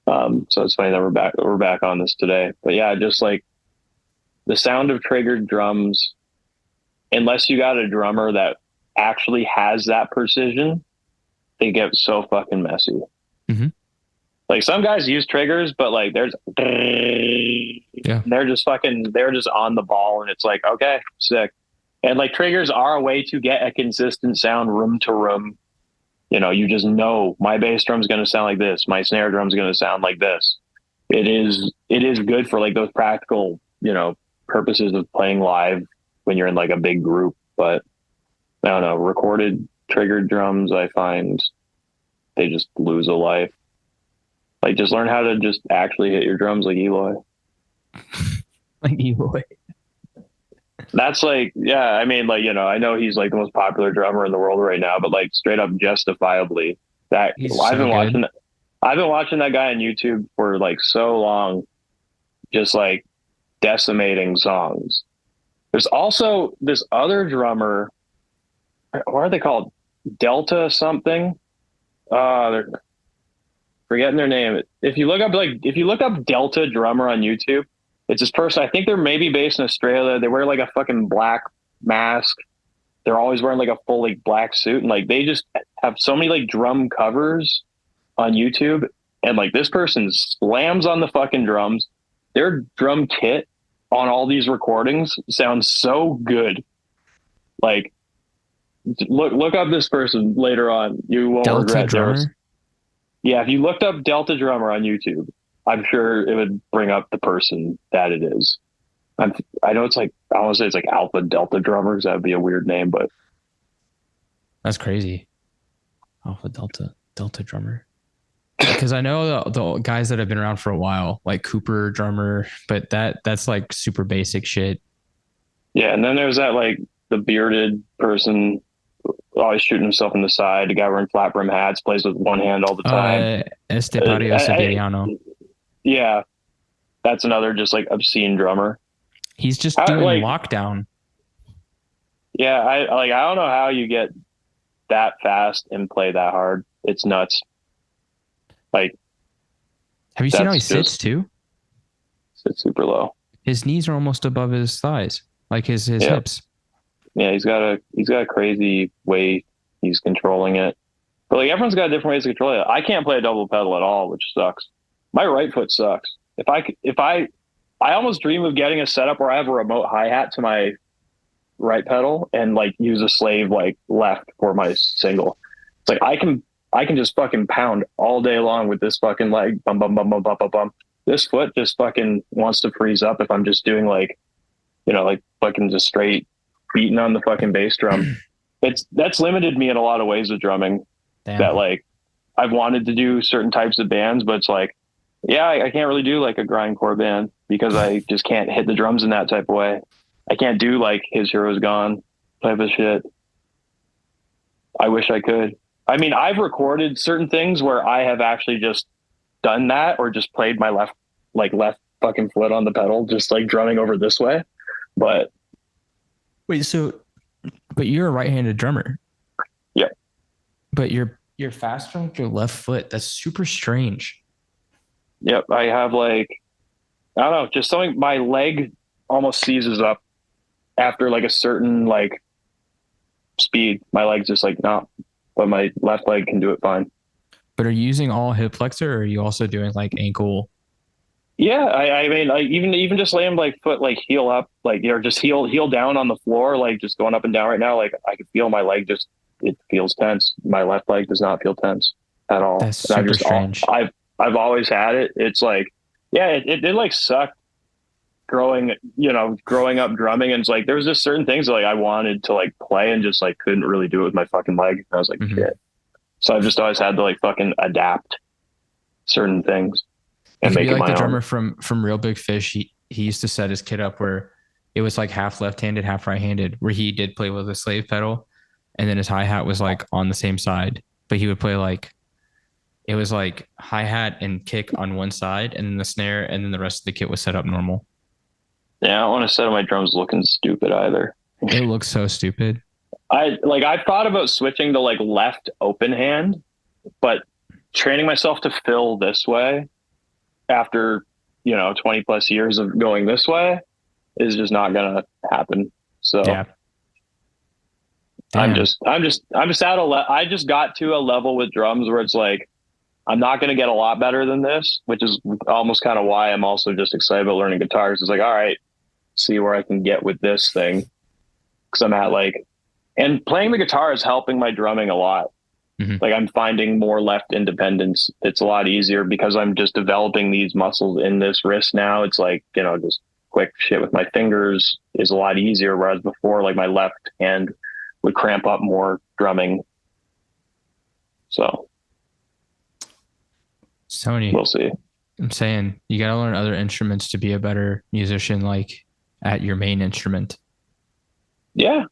So it's funny that we're back on this today. But yeah, just like the sound of triggered drums, unless you got a drummer that actually has that precision, they get so fucking messy. Mm-hmm. Like some guys use triggers, but like there's Yeah. they're just on the ball and it's like, okay, sick. And like triggers are a way to get a consistent sound room to room. You just know my bass drum's going to sound like this. My snare drum's going to sound like this. It is good for like those practical, purposes of playing live when you're in like a big group. But I don't know, recorded triggered drums, I find they just lose a life. Like just learn how to just actually hit your drums like Eloy. Like Eloy. That's like, yeah, I mean, like, I know he's like the most popular drummer in the world right now, but like straight up justifiably that He's so good. I've been watching that guy on YouTube for like so long, just like decimating songs. There's also this other drummer, what are they called? Delta something. They're forgetting their name. If you look up Delta drummer on YouTube, it's this person. I think they're maybe based in Australia. They wear like a fucking black mask. They're always wearing like a full like black suit, and like they just have so many like drum covers on YouTube. And like this person slams on the fucking drums. Their drum kit on all these recordings sounds so good. Like look up this person later on. You won't Delta regret. drummer. Yeah, if you looked up Delta drummer on YouTube, I'm sure it would bring up the person that it is. I know it's like, I want to say it's like Alpha Delta drummers. That would be a weird name, but That's crazy. Alpha Delta drummer. Because I know the guys that have been around for a while, like Cooper drummer, but that's like super basic shit. yeah. And then there's that like the bearded person always shooting himself in the side. The guy wearing flat brim hats plays with one hand all the time. Estepario Siberiano. Yeah, that's another just like obscene drummer. He's just How, doing like, lockdown. yeah, I don't know how you get that fast and play that hard. It's nuts. Like Have you seen how he that's sits just too? it's super low. His knees are almost above his thighs, like his Yeah. hips. Yeah, he's got a crazy way he's controlling it. But like everyone's got different ways to control it. I can't play a double pedal at all, which sucks. My right foot sucks. If I almost dream of getting a setup where I have a remote hi-hat to my right pedal and like use a slave like left for my single. It's like I can just fucking pound all day long with this fucking leg. Bum bum bum bum bum bum bum. This foot just fucking wants to freeze up if I'm just doing like, like fucking just straight beating on the fucking bass drum. That's limited me in a lot of ways with drumming. That Damn. like I've wanted to do certain types of bands, but it's like, yeah, I can't really do like a grindcore band because I just can't hit the drums in that type of way. I can't do like His Hero's Gone type of shit. I wish I could. I mean, I've recorded certain things where I have actually just done that or just played my left fucking foot on the pedal, just like drumming over this way. But Wait, but you're a right-handed drummer. yeah, But you're faster with your left foot. That's super strange. yep. I have like, I don't know, just something, my leg almost seizes up after like a certain like speed. My leg's just like, no, but my left leg can do it fine. But are you using all hip flexor or are you also doing like ankle? Yeah, I mean, like even just laying like foot like heel up, like just heel down on the floor, like just going up and down right now. Like I can feel my leg just it feels tense. My left leg does not feel tense at all. That's And super strange. I've always had it. It's like, yeah, it like sucked growing up drumming, and it's like there was just certain things that, like I wanted to like play and just like couldn't really do it with my fucking leg. And I was like, Mm-hmm. shit. So I've just always had to like fucking adapt certain things You and could be make it like the my own. drummer from Real Big Fish. He used to set his kit up where it was like half left-handed, half right-handed, where he did play with a slave pedal, and then his hi-hat was like on the same side, but he would play like it was like hi-hat and kick on one side, and then the snare, and then the rest of the kit was set up normal. Yeah, I don't want to set up my drums looking stupid either. It looks so stupid. I thought about switching to like left open hand, but training myself to fill this way after 20 plus years of going this way is just not gonna happen. So Yeah. I'm Damn. just I'm just I'm just I just got to a level with drums where it's like I'm not gonna get a lot better than this, which is almost kind of why I'm also just excited about learning guitars. It's like, all right, see where I can get with this thing, because I'm at like, and playing the guitar is helping my drumming a lot. Mhm. Like I'm finding more left independence. It's a lot easier because I'm just developing these muscles in this wrist now. It's like, just quick shit with my fingers is a lot easier. Whereas before, like my left hand would cramp up more drumming. So Sony, we'll see. I'm saying you got to learn other instruments to be a better musician, like at your main instrument. Yeah.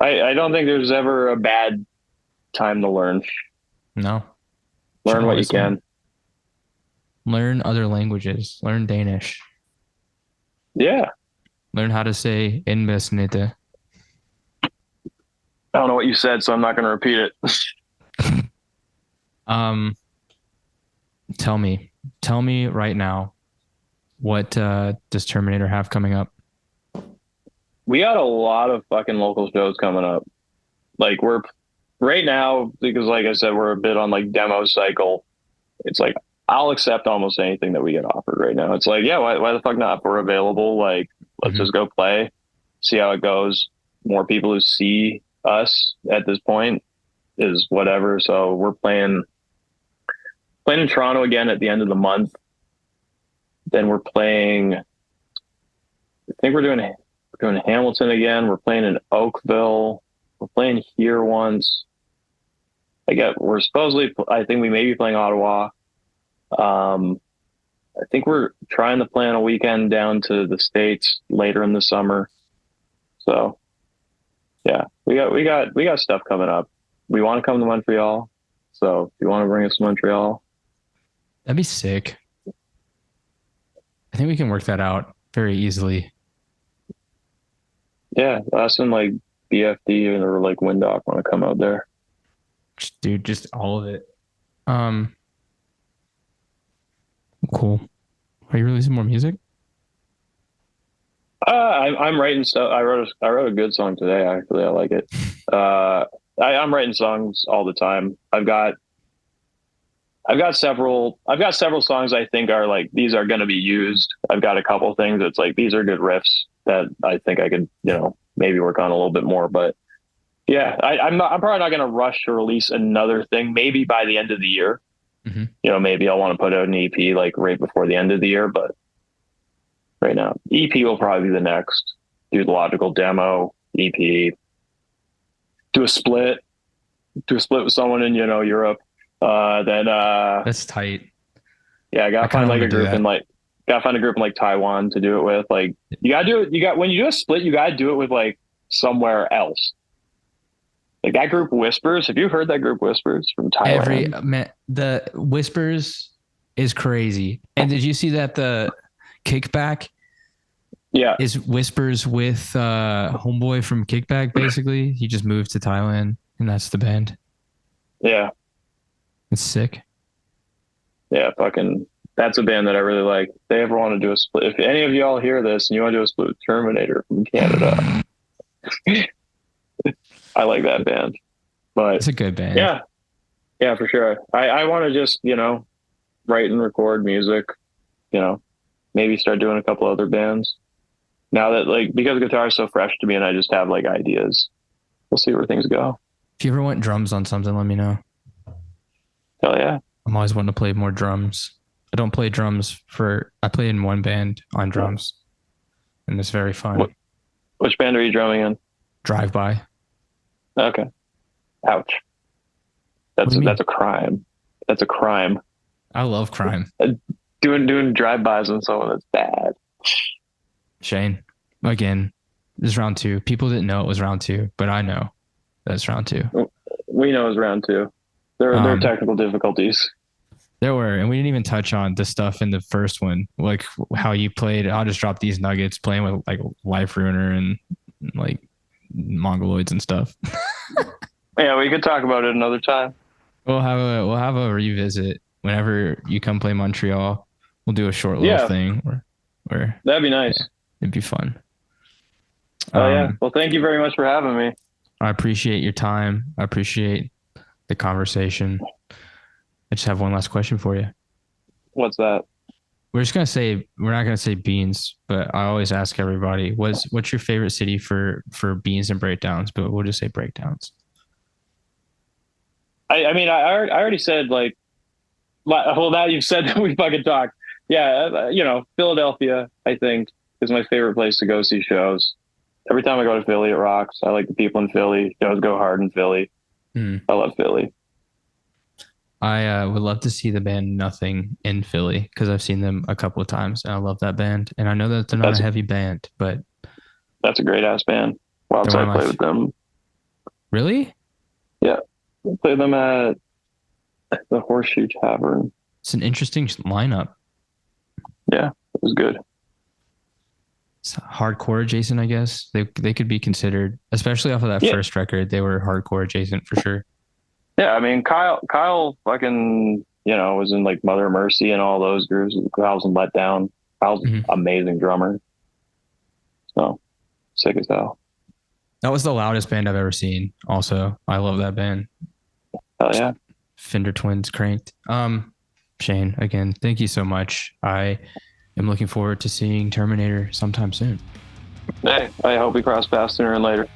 I don't think there's ever a bad time to learn. No, should Learn what you always learn. can. Learn other languages. Learn Danish. Yeah. Learn how to say "inbesnete." I don't know what you said, so I'm not going to repeat it. Um, tell me right now, what does Terminator have coming up? We got a lot of fucking local shows coming up. Like we're right now, because like I said, we're a bit on like demo cycle. It's like I'll accept almost anything that we get offered right now. It's like, yeah, why the fuck not? If we're available, like let's Mm-hmm. just go play, see how it goes. More people who see us at this point is whatever. So we're playing in Toronto again at the end of the month. Then we're playing. I think we're doing Hamilton again. We're playing in Oakville. We're playing here once. We're supposedly. I think we may be playing Ottawa. Um, I think we're trying to plan a weekend down to the States later in the summer. So yeah, we got stuff coming up. We want to come to Montreal. So if you want to bring us to Montreal, That'd be sick. I think we can work that out very easily. yeah, us and like BFD or like Windhoek want to come out there. Dude, just all of it. Um, cool. Are you releasing more music? I'm writing stuff. I wrote a good song today. Actually, I like it. I'm writing songs all the time. I've got several songs I think are like these are going to be used. I've got a couple things that's like these are good riffs that I think I could maybe work on a little bit more. But yeah, I'm probably not going to rush to release another thing. Maybe by the end of the year. Mm-hmm. Maybe I'll want to put out an EP like right before the end of the year. But right now, EP will probably be the next. Do the logical demo, EP, do a split, with someone in Europe. Then That's tight. yeah, I I gotta kind find of like want to a do group in that. like gotta find a group in like Taiwan to do it with. Like you gotta do it. When you do a split, you gotta do it with like somewhere else. Like that group Whispers. Have you heard that group Whispers from Every Thailand? man, the whispers is crazy. And did you see that the kickback Yeah, is whispers with homeboy from Kickback? Basically, he just moved to Thailand, and that's the band. yeah, It's sick. yeah. Fucking, that's a band that I really like. If they ever want to do a split, if any of y'all hear this and you want to do a split with Terminator from Canada, I like that band. But It's a good band. yeah, yeah, for sure. I want to just write and record music. Maybe start doing a couple other bands. Now that like because guitar is so fresh to me and I just have like ideas. We'll see where things go. If you ever want drums on something, let me know. Hell yeah. I'm always wanting to play more drums. I don't play drums I play in one band on drums. and it's very fun. Which band are you drumming in? Drive by. Okay. Ouch. That's a crime. That's a crime. I love crime. Doing drive-bys on someone that's bad. Shane, again, this is round 2. People didn't know it was round 2, but I know that's round 2. We know it's round 2. There are technical difficulties. There were, and we didn't even touch on the stuff in the first one, like how you played. I'll just drop these nuggets, playing with like Life Ruiner and like Mongoloids and stuff. Yeah, we could talk about it another time. We'll have a revisit whenever you come play Montreal. We'll do a short little thing where that'd be nice. Yeah, it'd be fun. Yeah. Well, thank you very much for having me. I appreciate your time. I appreciate the conversation. I just have one last question for you. What's that? We're not gonna say beans, but I always ask everybody, what's your favorite city for beans and breakdowns? But we'll just say breakdowns. I mean, I already said, like, well, now you've said that we fucking talked. Yeah, Philadelphia, I think, is my favorite place to go see shows. Every time I go to Philly, it rocks. I like the people in Philly. Shows go hard in Philly. I love Philly. I would love to see the band Nothing in Philly because I've seen them a couple of times and I love that band. And I know that they're not a heavy band, but that's a great ass band. Wild Side played with them. Really? Yeah, I played them at the Horseshoe Tavern. It's an interesting lineup. Yeah, it was good. It's hardcore adjacent, I guess. They could be considered, especially off of that first record. They were hardcore adjacent for sure. Yeah, I mean, Kyle fucking, was in like Mother Mercy and all those groups. Kyle's in Let Down. Kyle's amazing drummer. So, sick as hell. That was the loudest band I've ever seen. Also, I love that band. Hell yeah. Fender Twins cranked. Shane, again, thank you so much. I am looking forward to seeing Terminator sometime soon. Hey, I hope we cross paths sooner and later.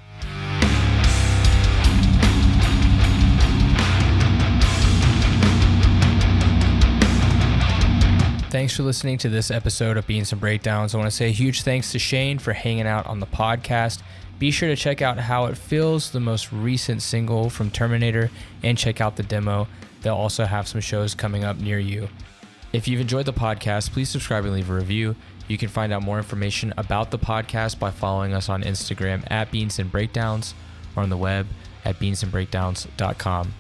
Thanks for listening to this episode of Beans and Breakdowns. I want to say a huge thanks to Shane for hanging out on the podcast. Be sure to check out How It Feels, the most recent single from Terminator, and check out the demo. They'll also have some shows coming up near you. If you've enjoyed the podcast, please subscribe and leave a review. You can find out more information about the podcast by following us on Instagram at Beans and Breakdowns or on the web at beansandbreakdowns.com.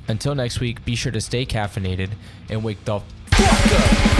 Until next week, be sure to stay caffeinated and wake the fuck up.